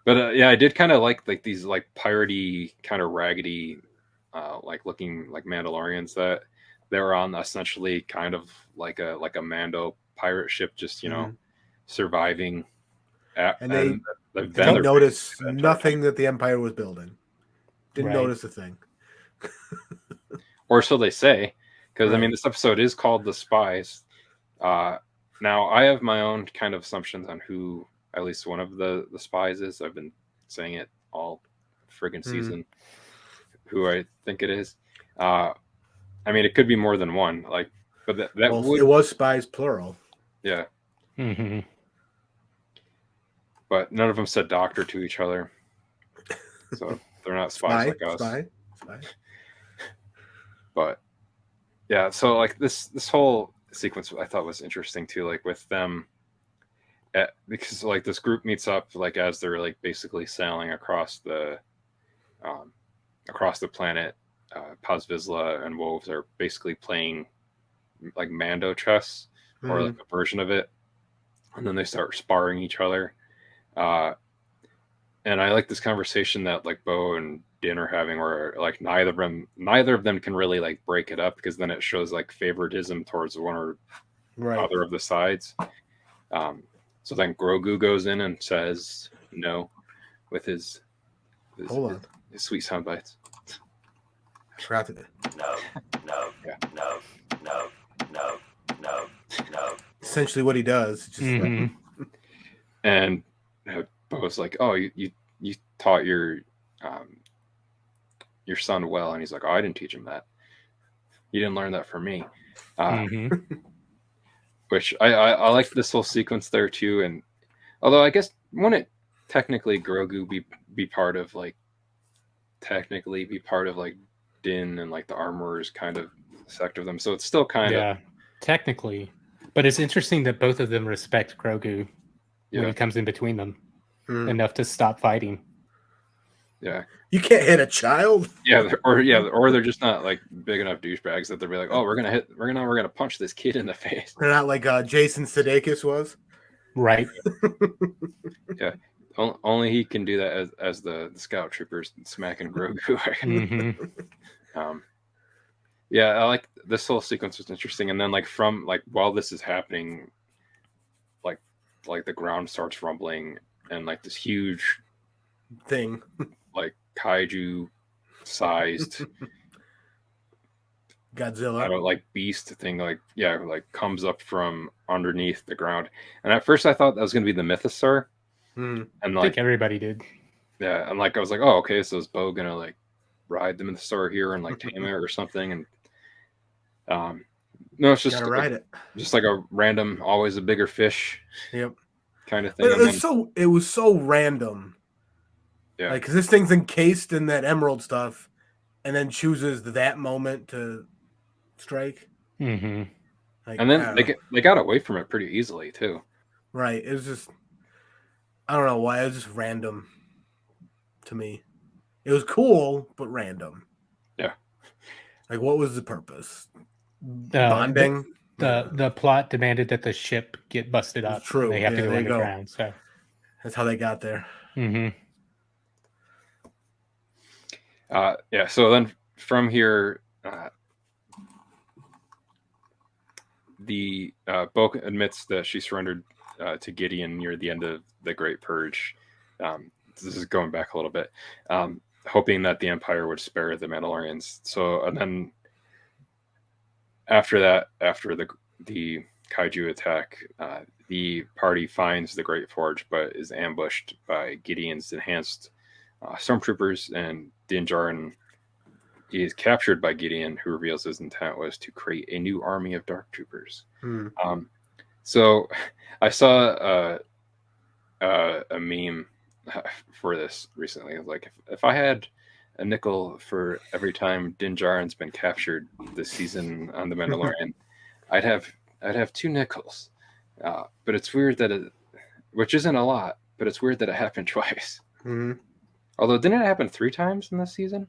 Speaker 1: But yeah, I did kind of like these like piratey kind of raggedy like looking like Mandalorians that they were on, essentially kind of like a Mando pirate ship, just
Speaker 2: Mhm.
Speaker 1: surviving. At,
Speaker 2: And they
Speaker 1: they've
Speaker 2: didn't
Speaker 1: there
Speaker 2: notice
Speaker 1: basically the entire time.
Speaker 2: nothing that the Empire was building. Didn't
Speaker 3: Right.
Speaker 2: notice a thing.
Speaker 1: Or so they say, because I
Speaker 2: Right.
Speaker 1: mean, this episode is called "The Spies." Now I have my own kind of assumptions on who at least one of the spies is. I've been saying it all friggin' season. Who I think it is. I mean, it could be more than one. Like, but that
Speaker 2: Well,
Speaker 1: would,
Speaker 2: it was spies plural.
Speaker 1: yeah.
Speaker 3: Mm-hmm.
Speaker 1: But none of them said doctor to each other, so they're not spies like us.
Speaker 2: Spy.
Speaker 1: But yeah, so like this whole sequence I thought was interesting too, like with them, because like this group meets up like as they're like basically sailing across the planet. Paz Vizsla and Wolves are basically playing like Mando chess or like a version of it, and then they start sparring each other. And I like this conversation that like Bo and Din are having, where like neither of them can really like break it up, because then it shows like favoritism towards one or other of the sides. So then Grogu goes in and says no with his sweet sound bites.
Speaker 2: No. Essentially, what he does. Just
Speaker 1: And Bo's like, "Oh, you taught your son well," and he's like, "Oh, I didn't teach him that. You didn't learn that from me." Which I like this whole sequence there too. And although I guess wouldn't it technically Grogu be part of like Din and like the armorers kind of sect of them, so it's still kind of
Speaker 3: technically, but it's interesting that both of them respect Grogu when he comes in between them enough to stop fighting.
Speaker 1: Yeah,
Speaker 2: you can't hit a child.
Speaker 1: Or they're just not like big enough douchebags that they'll be like, "Oh, we're gonna punch this kid in the face."
Speaker 2: They're not like Jason Sudeikis was,
Speaker 3: right?
Speaker 1: Yeah. Only he can do that as the scout troopers smacking Grogu. Yeah, I like this whole sequence was interesting. And then like from like while this is happening, like the ground starts rumbling, and like this huge
Speaker 2: thing,
Speaker 1: like kaiju sized
Speaker 2: Godzilla,
Speaker 1: I don't like beast thing, like comes up from underneath the ground. And at first I thought that was gonna be the mythosaur.
Speaker 3: And like, I think everybody did.
Speaker 1: Yeah, and like I was like, oh, okay, so is Bo gonna like ride the mythosaur here and like tame it or something? And no, it's just
Speaker 2: ride it,
Speaker 1: just like a random, always a bigger fish, kind of thing.
Speaker 2: It was so random, like because this thing's encased in that emerald stuff, and then chooses that moment to strike.
Speaker 1: Like, and then they got away from it pretty easily too.
Speaker 2: Right, it was just. I don't know why. It was just random to me. It was cool, but random.
Speaker 1: Yeah.
Speaker 2: Like, what was the purpose? Bonding?
Speaker 3: The plot demanded that the ship get busted up.
Speaker 2: True.
Speaker 3: They have to go underground. So
Speaker 2: that's how they got there.
Speaker 1: So then from here, the Bo admits that she surrendered to Gideon near the end of the Great Purge. This is going back a little bit, hoping that the Empire would spare the Mandalorians. So, and then after the kaiju attack, the party finds the Great Forge, but is ambushed by Gideon's enhanced stormtroopers, and Din Djarin is captured by Gideon, who reveals his intent was to create a new army of dark troopers. So I saw a meme for this recently. Like, if I had a nickel for every time Din Djarin's been captured this season on The Mandalorian, I'd have 2 nickels. But it's weird that which isn't a lot, but it's weird that it happened twice. Although, didn't it happen 3 times in this season?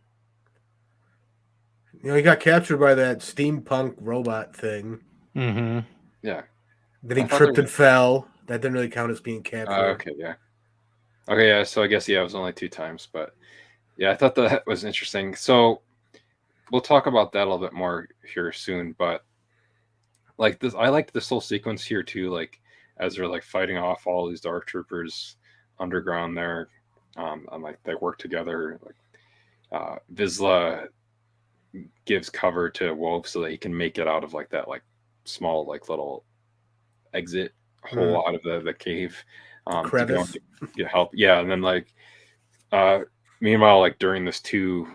Speaker 2: He got captured by that steampunk robot thing.
Speaker 1: Yeah.
Speaker 2: Then he tripped and fell. That didn't really count as being captured.
Speaker 1: Okay, yeah. So I guess it was only 2 times, but yeah, I thought that was interesting. So we'll talk about that a little bit more here soon. But like this, I liked this whole sequence here too. Like as they're like fighting off all these dark troopers underground there, and like they work together. Like Vizsla gives cover to Wolf so that he can make it out of like that like small like little exit hole out of the cave to go and get help. Yeah, and then like meanwhile, like during this too,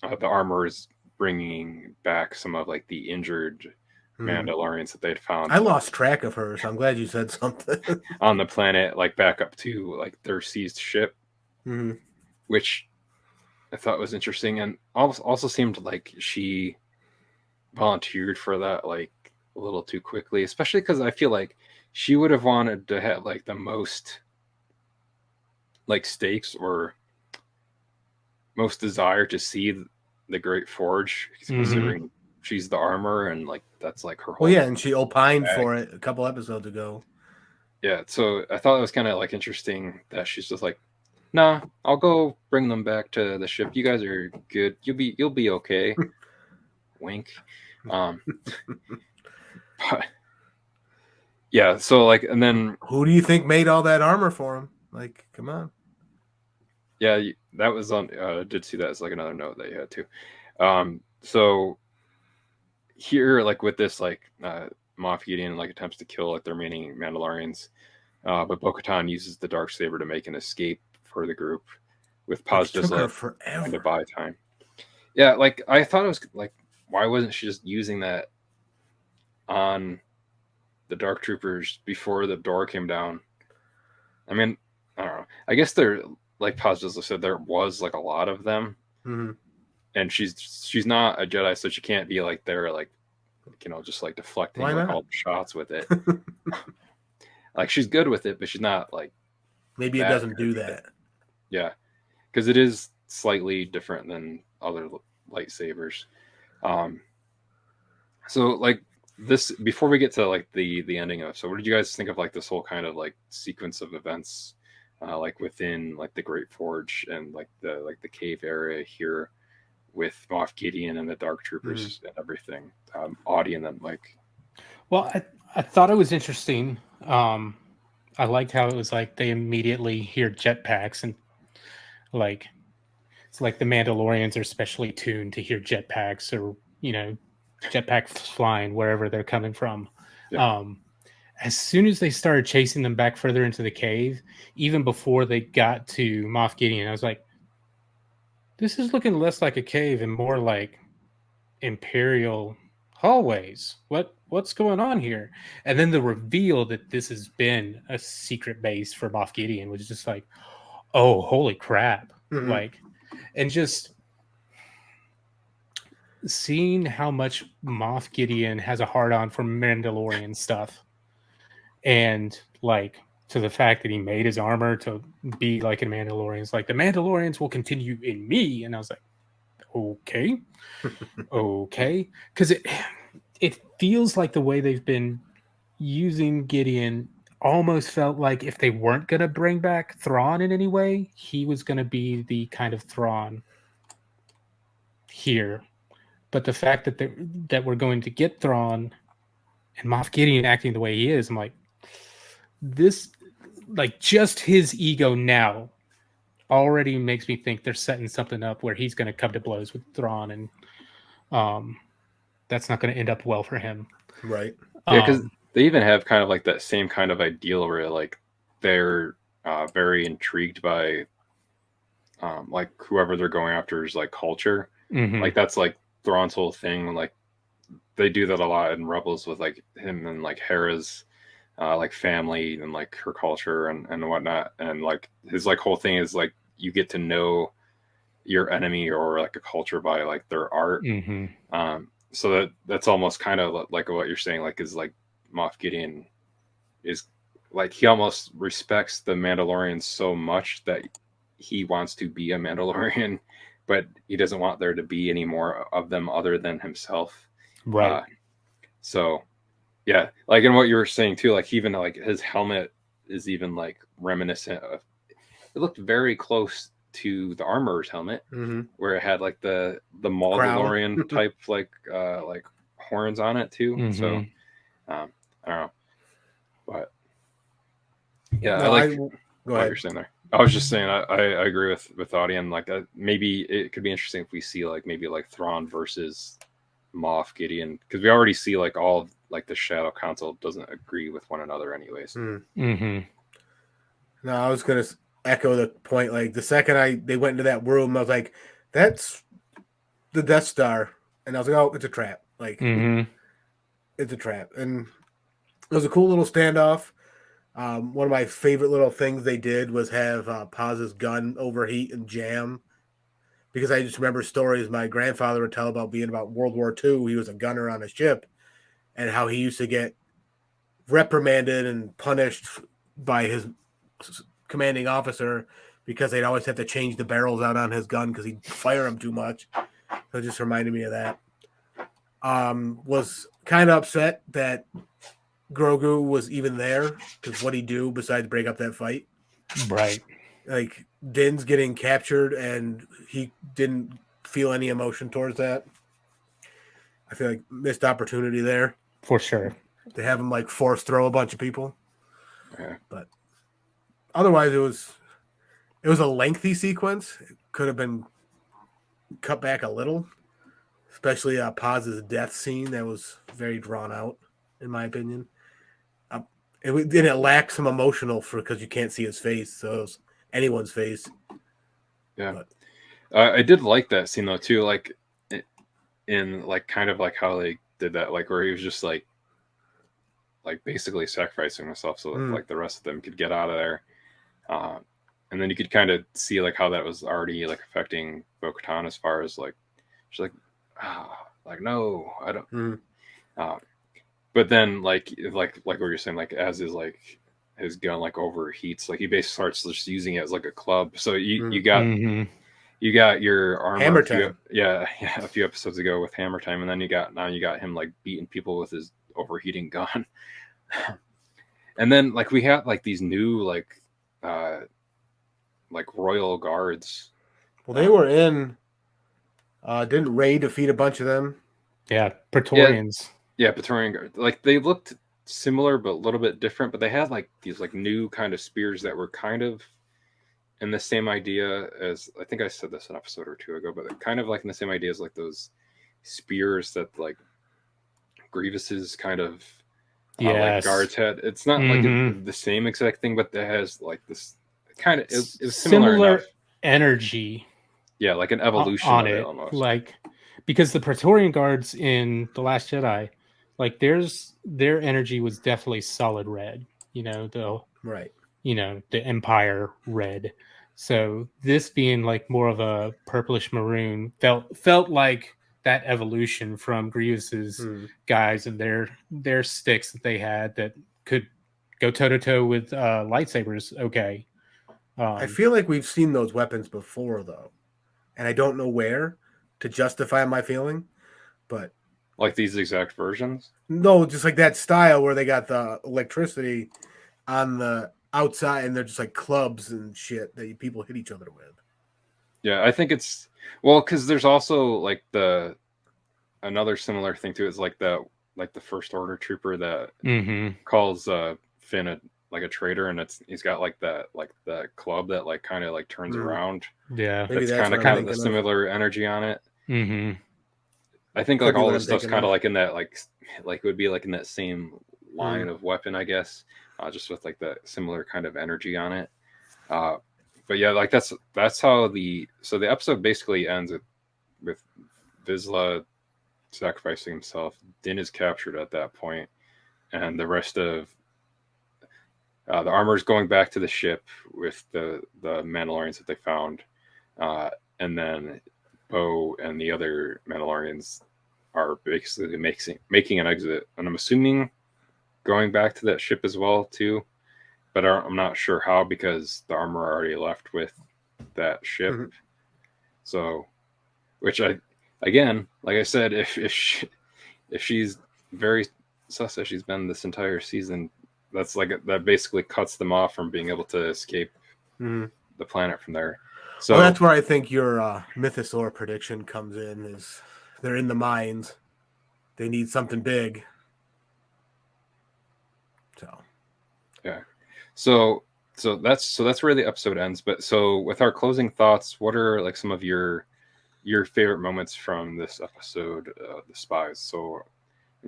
Speaker 1: the armor is bringing back some of like the injured Mandalorians that they'd found.
Speaker 2: I lost track of her, so I'm glad you said something.
Speaker 1: On the planet, like back up to like their seized ship, which I thought was interesting, and also seemed like she volunteered for that like a little too quickly, especially because I feel like she would have wanted to have like the most like stakes or most desire to see the Great Forge, considering she's the armor and like that's like her whole.
Speaker 2: Well, yeah, and she opined for it a couple episodes ago.
Speaker 1: Yeah, so I thought it was kind of like interesting that she's just like, nah, I'll go bring them back to the ship. You guys are good. You'll be okay. Wink. But yeah, so like, and then
Speaker 2: who do you think made all that armor for him? Like, come on.
Speaker 1: Yeah, that was on. I did see that as like another note that you had too. So here, like with this, like Moff Gideon like attempts to kill like the remaining Mandalorians, but Bo-Katan uses the Darksaber to make an escape for the group, with Paz just like trying to buy time. Yeah, like I thought it was like, why wasn't she just using that on the Dark Troopers before the door came down? I mean, I don't know. I guess they're like Paz just said, there was like a lot of them, and she's not a Jedi, so she can't be like there, like just like deflecting like all the shots with it. Like she's good with it, but she's not like.
Speaker 2: Maybe it doesn't do that.
Speaker 1: Yeah, because it is slightly different than other lightsabers. So like this, before we get to like the ending of, so what did you guys think of like this whole kind of like sequence of events, like within like the Great Forge and like the cave area here with Moff Gideon and the Dark Troopers and everything? Audie and then Mike.
Speaker 3: Well, I thought it was interesting. I liked how it was like they immediately hear jetpacks, and like it's like the Mandalorians are specially tuned to hear jetpacks, or jetpack flying wherever they're coming from. Yeah. As soon as they started chasing them back further into the cave, even before they got to Moff Gideon, I was like, this is looking less like a cave and more like Imperial hallways. What's going on here? And then the reveal that this has been a secret base for Moff Gideon was just like, oh, holy crap. Like, and just seeing how much Moff Gideon has a hard-on for Mandalorian stuff, and like to the fact that he made his armor to be like a Mandalorian. It's like, the Mandalorians will continue in me. And I was like, okay. Okay. Because it feels like the way they've been using Gideon almost felt like if they weren't going to bring back Thrawn in any way, he was going to be the kind of Thrawn here. But the fact that we're going to get Thrawn and Moff Gideon acting the way he is, I'm like, this, like, just his ego now already makes me think they're setting something up where he's going to come to blows with Thrawn, and that's not going to end up well for him.
Speaker 2: Right.
Speaker 1: Yeah, because they even have kind of like that same kind of ideal where like they're very intrigued by like whoever they're going after is like culture. Like that's like Thrawn's whole thing. Like they do that a lot in Rebels with like him and like Hera's like family and like her culture and whatnot. And like his like whole thing is like you get to know your enemy or like a culture by like their art. So that's almost kind of like what you're saying, like is like Moff Gideon is like he almost respects the Mandalorians so much that he wants to be a Mandalorian, but he doesn't want there to be any more of them other than himself.
Speaker 3: Right.
Speaker 1: So yeah, like in what you were saying too, like even like his helmet is even like reminiscent of, it looked very close to the armorer's helmet, where it had like the Mandalorian type like horns on it too. So I don't know, but yeah, I
Speaker 2: No,
Speaker 1: like
Speaker 2: go
Speaker 1: what
Speaker 2: ahead.
Speaker 1: you're saying there. I was just saying I agree with Audie, and like maybe it could be interesting if we see like maybe like Thrawn versus Moff Gideon, because we already see like all of, like the Shadow Council doesn't agree with one another anyways.
Speaker 3: Mm-hmm.
Speaker 2: No, I was gonna echo the point. Like the second they went into that room, I was like, "That's the Death Star," and I was like, "Oh, it's a trap!" Like
Speaker 3: Mm-hmm.
Speaker 2: it's a trap, and it was a cool little standoff. One of my favorite little things they did was have Paz's gun overheat and jam, because I just remember stories my grandfather would tell about being about World War II. He was a gunner on a ship, and how he used to get reprimanded and punished by his commanding officer because they'd always have to change the barrels out on his gun because he'd fire them too much. So it just reminded me of that. Was kind of upset that Grogu was even there, because what'd he do besides break up that fight?
Speaker 3: Right.
Speaker 2: Like Din's getting captured and he didn't feel any emotion towards that. I feel like missed opportunity there
Speaker 3: For sure.
Speaker 2: to have him like force throw a bunch of people.
Speaker 1: Yeah.
Speaker 2: But otherwise, it was a lengthy sequence. It could have been cut back a little, especially Paz's death scene. That was very drawn out, in my opinion. It lacked some emotional because you can't see his face, so it was anyone's face.
Speaker 1: Yeah,
Speaker 2: But
Speaker 1: I did like that scene though too, like in like kind of like how they did that, like where he was just like basically sacrificing himself so that like the rest of them could get out of there. And then you could kind of see like how that was already like affecting Bo-Katan as far as like she's like no, I don't. But then like what you're saying, like as is like his gun like overheats, like he basically starts just using it as like a club. So you got you got your armor
Speaker 2: Hammer Time.
Speaker 1: a few episodes ago with Hammer Time, and then you got him like beating people with his overheating gun. And then like we had like these new like royal guards.
Speaker 2: Well, they were in. Didn't Rey defeat a bunch of them?
Speaker 3: Yeah, Praetorians.
Speaker 1: Yeah, Praetorian guards. Like they looked similar but a little bit different, but they had like these like new kind of spears that were kind of in the same idea as, I think I said this an episode or two ago, but they're kind of like in the same idea as like those spears that like Grievous's kind of like guards had. It's not like the same exact thing, but it has like this kind of it's similar enough
Speaker 3: energy.
Speaker 1: Yeah, like an evolution
Speaker 3: on
Speaker 1: of
Speaker 3: it,
Speaker 1: almost.
Speaker 3: like because the Praetorian guards in The Last Jedi, like their energy was definitely solid red. You know, the Empire red. So this being like more of a purplish maroon felt like that evolution from Grievous's guys and their sticks that they had that could go toe to toe with lightsabers. Okay.
Speaker 2: I feel like we've seen those weapons before though, and I don't know where to justify my feeling, but
Speaker 1: like these exact versions.
Speaker 2: No, just like that style where they got the electricity on the outside, and they're just like clubs and shit that people hit each other with.
Speaker 1: Yeah, I think it's because there's also like another similar thing to it is like the First Order trooper that calls Finn a traitor, and he's got like that club that like kind of like turns around.
Speaker 3: Yeah,
Speaker 1: that's kind of the similar energy on it. I think like all this stuff's kind of like in that like it would be like in that same line of weapon, I guess, just with like that similar kind of energy on it. But yeah, like that's how the episode basically ends with Vizsla sacrificing himself. Din is captured at that point, and the rest of the armor is going back to the ship with the Mandalorians that they found, and then Bo and the other Mandalorians are basically making an exit, and I'm assuming going back to that ship as well too, but I'm not sure how because the armor already left with that ship. So, which again, like I said, if she's very sus as she's been this entire season, that basically cuts them off from being able to escape the planet from there. So
Speaker 2: that's where I think your Mythosaur prediction comes in. Is they're in the mines, they need something big,
Speaker 1: Yeah. So that's where the episode ends. But so with our closing thoughts, what are like some of your favorite moments from this episode, The Spies? So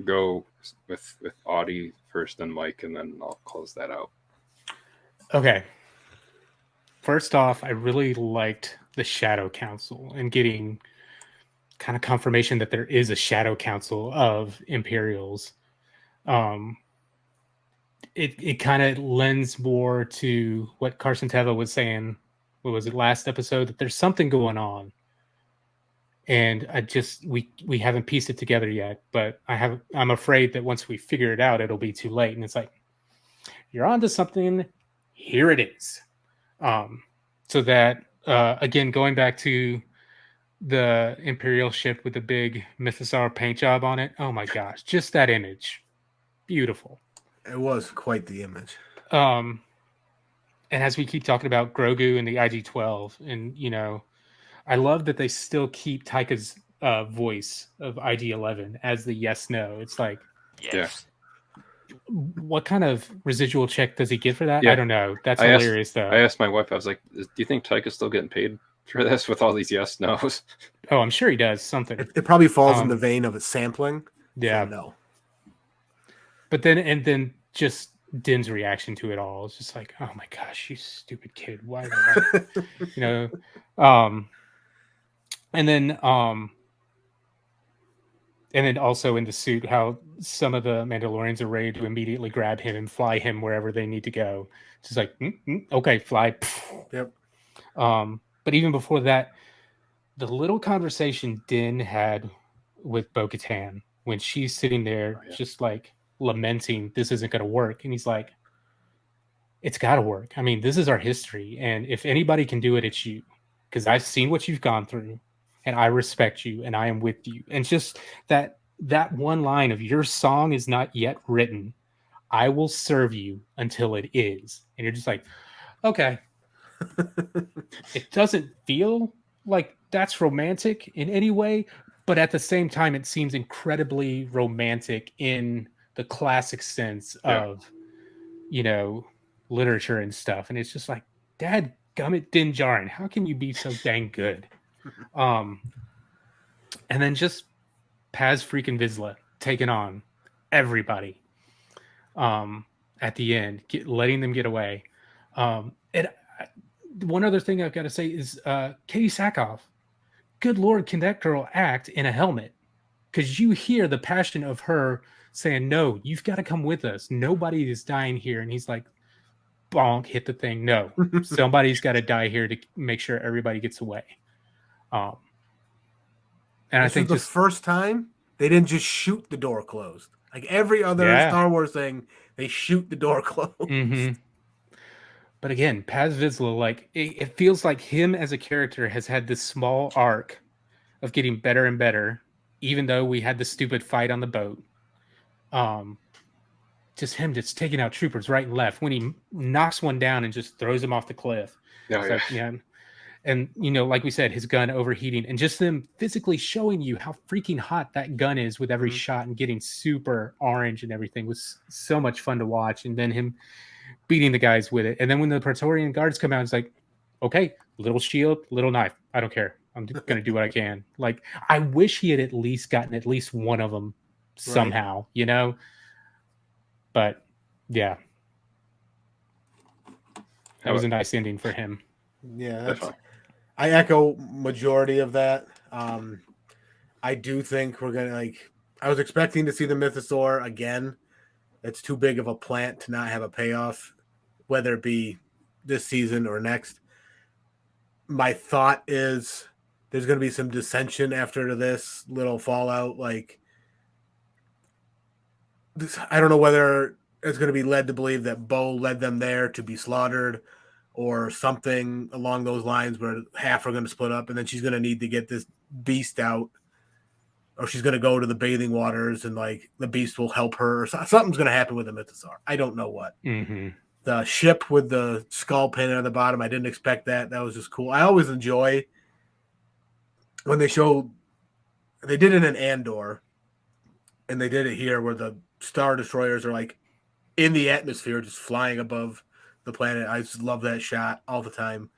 Speaker 1: go with Audie first, then Mike, and then I'll close that out.
Speaker 3: Okay. First off, I really liked the Shadow Council and getting kind of confirmation that there is a Shadow Council of Imperials. It kind of lends more to what Carson Teva was saying. What was it, last episode? That there's something going on, and we haven't pieced it together yet. But I'm afraid that once we figure it out, it'll be too late. And it's like, you're onto something. Here it is. So that again, going back to the Imperial ship with the big Mythosaur paint job on it. Oh my gosh, just that image, beautiful.
Speaker 2: It was quite the image.
Speaker 3: And as we keep talking about Grogu and the IG-12, and I love that they still keep Taika's voice of IG-11 as the yes/no. It's like,
Speaker 1: yes.
Speaker 3: What kind of residual check does he get for that?
Speaker 1: Yeah.
Speaker 3: I don't know. That's hilarious, though.
Speaker 1: I asked my wife, I was like, do you think Taika's still getting paid for this with all these yes nos?
Speaker 3: Oh, I'm sure he does something.
Speaker 2: It probably falls in the vein of a sampling.
Speaker 3: Yeah.
Speaker 2: So no.
Speaker 3: But then just Din's reaction to it all is just like, oh my gosh, you stupid kid. Why? And then also in the suit, how some of the Mandalorians are ready to immediately grab him and fly him wherever they need to go. It's just like, okay, fly.
Speaker 2: Yep.
Speaker 3: But even before that, the little conversation Din had with Bo-Katan when she's sitting there just like lamenting this isn't going to work. And he's like, it's got to work. I mean, this is our history. And if anybody can do it, it's you. Because I've seen what you've gone through. And I respect you, and I am with you. And just that one line of your song is not yet written. I will serve you until it is. And you're just like, okay. It doesn't feel like that's romantic in any way, but at the same time, it seems incredibly romantic in the classic sense of, literature and stuff. And it's just like, Dad gummit Din Djarin, how can you be so dang good? And then just Paz freaking Vizsla taking on everybody at the end, letting them get away. One other thing I've got to say is Katie Sackhoff. Good Lord, can that girl act in a helmet? Because you hear the passion of her saying, no, you've got to come with us. Nobody is dying here. And he's like, bonk, hit the thing. No, somebody's got to die here to make sure everybody gets away. And
Speaker 2: I think the first time they didn't just shoot the door closed. Like every other Star Wars thing, they shoot the door closed.
Speaker 3: Mm-hmm. But again, Paz Vizsla, like it feels like him as a character has had this small arc of getting better and better, even though we had the stupid fight on the boat. Just him just taking out troopers right and left when he knocks one down and just throws him off the cliff. And like we said, his gun overheating and just them physically showing you how freaking hot that gun is with every shot and getting super orange and everything was so much fun to watch. And then him beating the guys with it. And then when the Praetorian guards come out, it's like, okay, little shield, little knife. I don't care. I'm going to do what I can. Like, I wish he had at least gotten at least one of them somehow, But yeah, that was a nice ending for him.
Speaker 2: Yeah, I echo majority of that. I do think we're gonna I was expecting to see the Mythosaur again. It's too big of a plant to not have a payoff, whether it be this season or next. My thought is there's going to be some dissension after this little fallout. I don't know whether it's going to be led to believe that Bo led them there to be slaughtered or something along those lines where half are going to split up and then she's going to need to get this beast out, or she's going to go to the bathing waters and the beast will help her, or something's going to happen with the Mythosaur. I don't know what.
Speaker 3: Mm-hmm.
Speaker 2: The ship with the skull painted on the bottom, I didn't expect that. That was just cool. I always enjoy when they did it in Andor and they did it here where the Star Destroyers are in the atmosphere, just flying above the planet. I just love that shot all the time.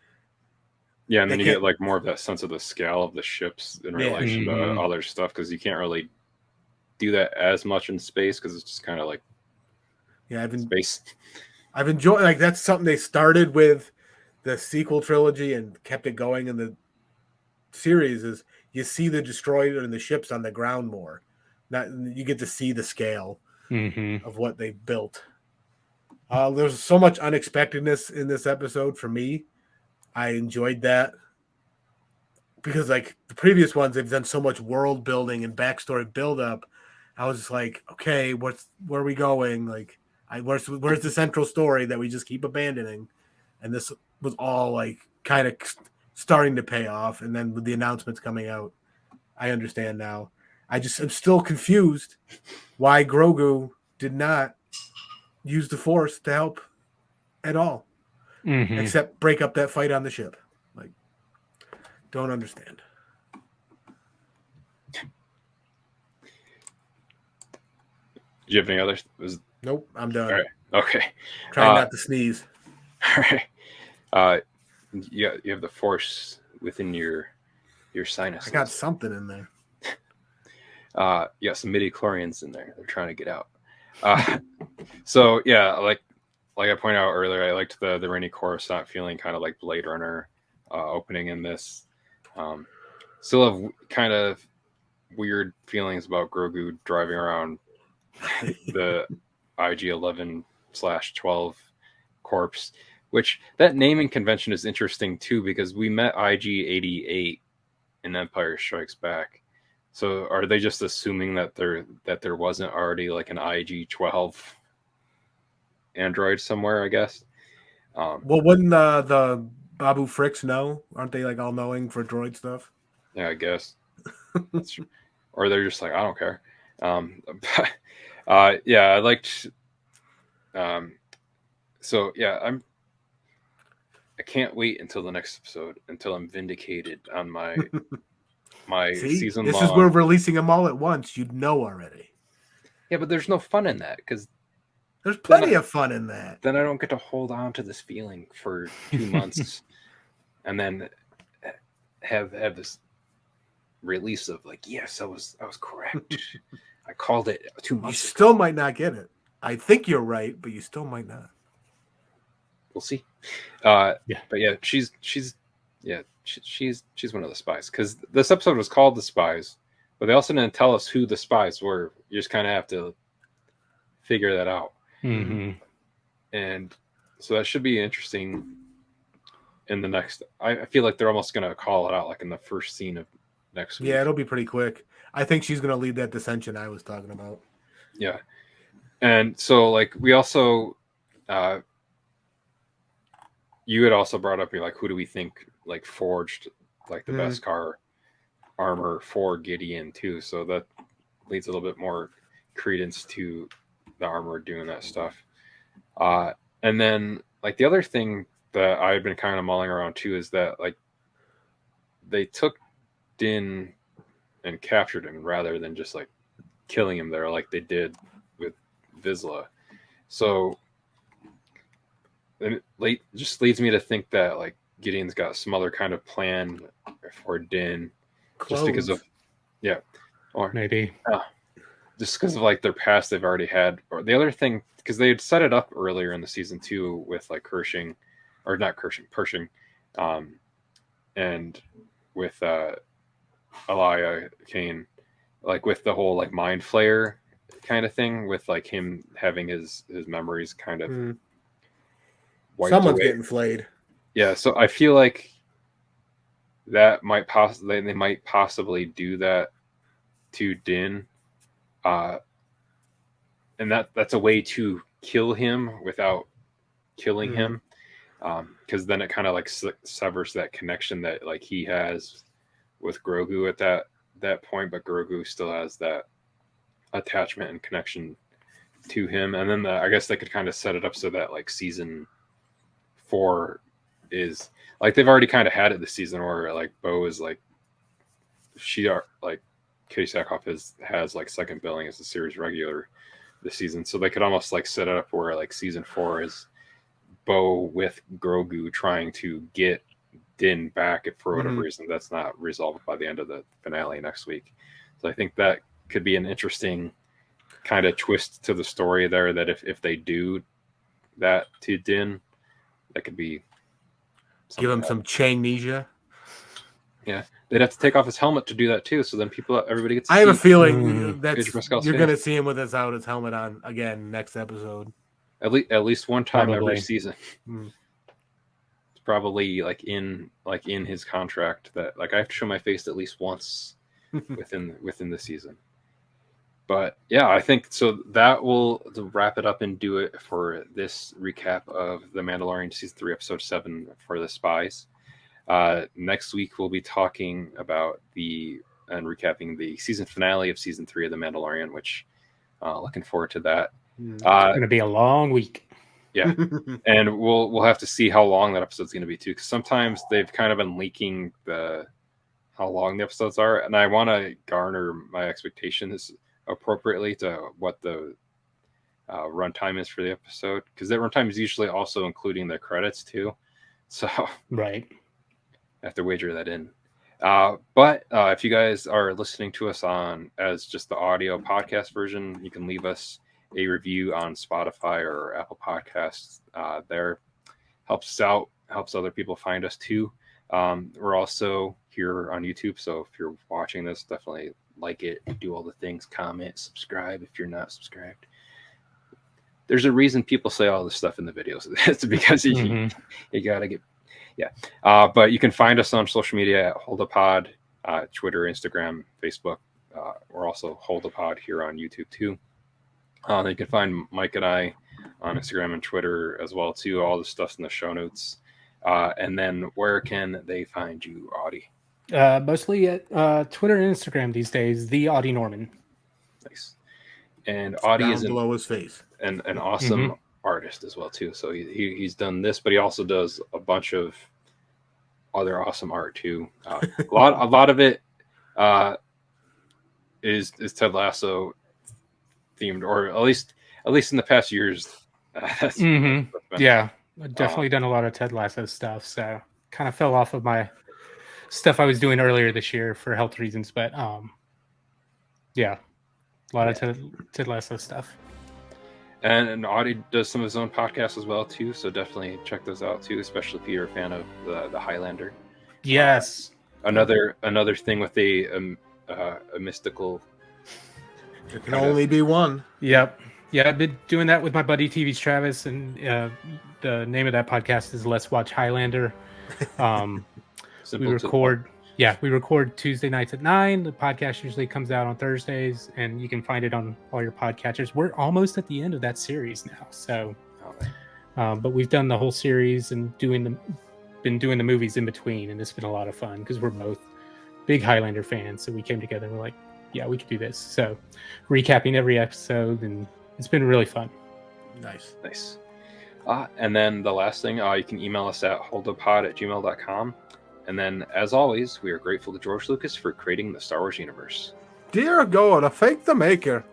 Speaker 1: Yeah, and
Speaker 2: They
Speaker 1: then you
Speaker 2: can't-
Speaker 1: get like more of that sense of the scale of the ships in
Speaker 2: Yeah.
Speaker 1: relation to
Speaker 3: Mhm.
Speaker 1: other stuff, because you can't really do that as much in space because it's just kind of like
Speaker 2: Yeah,
Speaker 1: space.
Speaker 2: I've enjoyed, like, that's something they started with the sequel trilogy and kept it going in the series. Is you see the destroyer and the ships on the ground more. Not you get to see the scale
Speaker 3: Mhm.
Speaker 2: of what they built. There's so much unexpectedness in this episode for me. I enjoyed that because, like, the previous ones, they've done so much world building and backstory build up. I was just like, okay, where are we going? Like, where's the central story that we just keep abandoning? And this was all like kind of starting to pay off. And then with the announcements coming out, I understand now. I'm still confused why Grogu did not use the Force to help at all,
Speaker 3: Mhm.
Speaker 2: except break up that fight on the ship. Like, don't understand.
Speaker 1: Do you have any others?
Speaker 2: Nope, I'm done.
Speaker 1: All right. Okay.
Speaker 2: Trying not to sneeze.
Speaker 1: All right. You have the Force within your sinuses.
Speaker 2: I got something in there.
Speaker 1: You got some midi-chlorians in there. They're trying to get out. So yeah, like I pointed out earlier, I liked the Rainy Coruscant feeling, kind of like Blade Runner opening in this. Still have kind of weird feelings about Grogu driving around the IG-11/12 corpse, which that naming convention is interesting too, because we met IG-88 in Empire Strikes Back. So are they just assuming that there wasn't already like an IG-12 android somewhere, I guess?
Speaker 2: Well, wouldn't the Babu Fricks know? Aren't they like all knowing for droid stuff?
Speaker 1: Yeah, I guess. Or they're just like, I don't care. Yeah, I liked. So yeah, I can't wait until the next episode until I'm vindicated on my
Speaker 2: See,
Speaker 1: season
Speaker 2: this
Speaker 1: long.
Speaker 2: is where releasing them all at once. You'd know already.
Speaker 1: Yeah, but there's no fun in that because
Speaker 2: There's plenty of fun in that.
Speaker 1: then I don't get to hold on to this feeling for 2 months and then have this release of like, yes, I was correct. I called it 2
Speaker 2: You
Speaker 1: months ago.
Speaker 2: still might not get it. I think you're right, but you still might not.
Speaker 1: We'll see.
Speaker 3: Yeah.
Speaker 1: But yeah, she's one of the spies, because this episode was called The Spies, but they also didn't tell us who the spies were. You just kind of have to figure that out.
Speaker 3: Mhm.
Speaker 1: And so that should be interesting in the next. I feel like they're almost going to call it out like in the first scene of next week.
Speaker 2: Yeah, it'll be pretty quick. I think she's going to lead that dissension I was talking about.
Speaker 1: Yeah. And so like we also you had also brought up, you're like, who do we think like forged like the best car armor for Gideon too? So that leads a little bit more credence to the armor doing that stuff. And then like the other thing that I've been kind of mulling around too is that like they took Din and captured him rather than just like killing him there like they did with Vizsla. So it just leads me to think that like Gideon's got some other kind of plan for Din, just because of or
Speaker 3: Maybe.
Speaker 1: just because of like their past they've already had. Or the other thing, because they had set it up earlier in the season 2 with like Pershing, and with Elia Kane, like with the whole like mind flayer kind of thing, with like him having his memories kind of wiped
Speaker 2: Someone's
Speaker 1: away.
Speaker 2: getting flayed.
Speaker 1: Yeah, so I feel like that might they might possibly do that to Din, and that's a way to kill him without killing him, because then it kind of like severs that connection that like he has with Grogu at that point, but Grogu still has that attachment and connection to him. And then I guess they could kind of set it up so that like season 4 is like they've already kind of had it this season where like Bo is like like Katie Sackhoff has like second billing as a series regular, the season. So they could almost like set it up where like season 4 is Bo with Grogu trying to get Din back if for whatever reason that's not resolved by the end of the finale next week. So I think that could be an interesting kind of twist to the story there, that if they do that to Din, that could be
Speaker 2: Give him
Speaker 1: like,
Speaker 2: some Changnesia.
Speaker 1: yeah, they'd have to take off his helmet to do that too. So then everybody gets.
Speaker 2: I have a feeling that
Speaker 1: Pedro Pascal's
Speaker 2: you're
Speaker 1: face.
Speaker 2: going to see him without his helmet on again next episode.
Speaker 1: At least one time
Speaker 3: Probably.
Speaker 1: every season. It's probably like in his contract that like I have to show my face at least once within the season. But yeah, I think so. That will wrap it up and do it for this recap of The Mandalorian season 3, episode 7 for the Spies. Next week we'll be talking about and recapping the season finale of season 3 of The Mandalorian, which looking forward to that.
Speaker 3: It's going to be a long week.
Speaker 1: Yeah, and we'll have to see how long that episode's going to be too, because sometimes they've kind of been leaking how long the episodes are, and I want to garner my expectations appropriately to what the runtime is for the episode, because that runtime is usually also including the credits too. So
Speaker 3: right,
Speaker 1: I have to wager that in. But if you guys are listening to us as just the audio podcast version, you can leave us a review on Spotify or Apple Podcasts. There helps us out, helps other people find us too. We're also here on YouTube, so if you're watching this, definitely like it, do all the things, comment, subscribe if you're not subscribed. There's a reason people say all this stuff in the videos. It's because you gotta get, but you can find us on social media at HoldoPod, Twitter, Instagram, Facebook. We're also HoldoPod here on YouTube too. You can find Mike and I on Instagram and Twitter as well too. All the stuff's in the show notes. And then where can they find you, Audie?
Speaker 3: Mostly at Twitter and Instagram these days. The Audie Norman.
Speaker 1: Nice. And Audie is
Speaker 2: below his face.
Speaker 1: an awesome artist as well too. So he's done this, but he also does a bunch of other awesome art too. A lot of it is Ted Lasso themed, or at least in the past years.
Speaker 3: Yeah, I've definitely done a lot of Ted Lasso stuff. So kind of fell off of my stuff I was doing earlier this year for health reasons, but yeah, a lot of Ted Lasso stuff.
Speaker 1: And Audie does some of his own podcasts as well too, so definitely check those out too, especially if you're a fan of the Highlander.
Speaker 3: Yes.
Speaker 1: Another thing with a mystical.
Speaker 2: There can only be one.
Speaker 3: Yep. Yeah, I've been doing that with my buddy TV's Travis, and the name of that podcast is Let's Watch Highlander. We record Tuesday nights at 9. The podcast usually comes out on Thursdays, and you can find it on all your podcatchers. We're almost at the end of that series now, so but we've done the whole series and been doing the movies in between, and it's been a lot of fun because we're both big Highlander fans. So we came together and we're like, yeah, we could do this. So recapping every episode, and it's been really fun.
Speaker 2: Nice.
Speaker 1: And then the last thing, you can email us at holdopod@gmail.com. And then, as always, we are grateful to George Lucas for creating the Star Wars universe.
Speaker 2: Dear God, I thank the maker.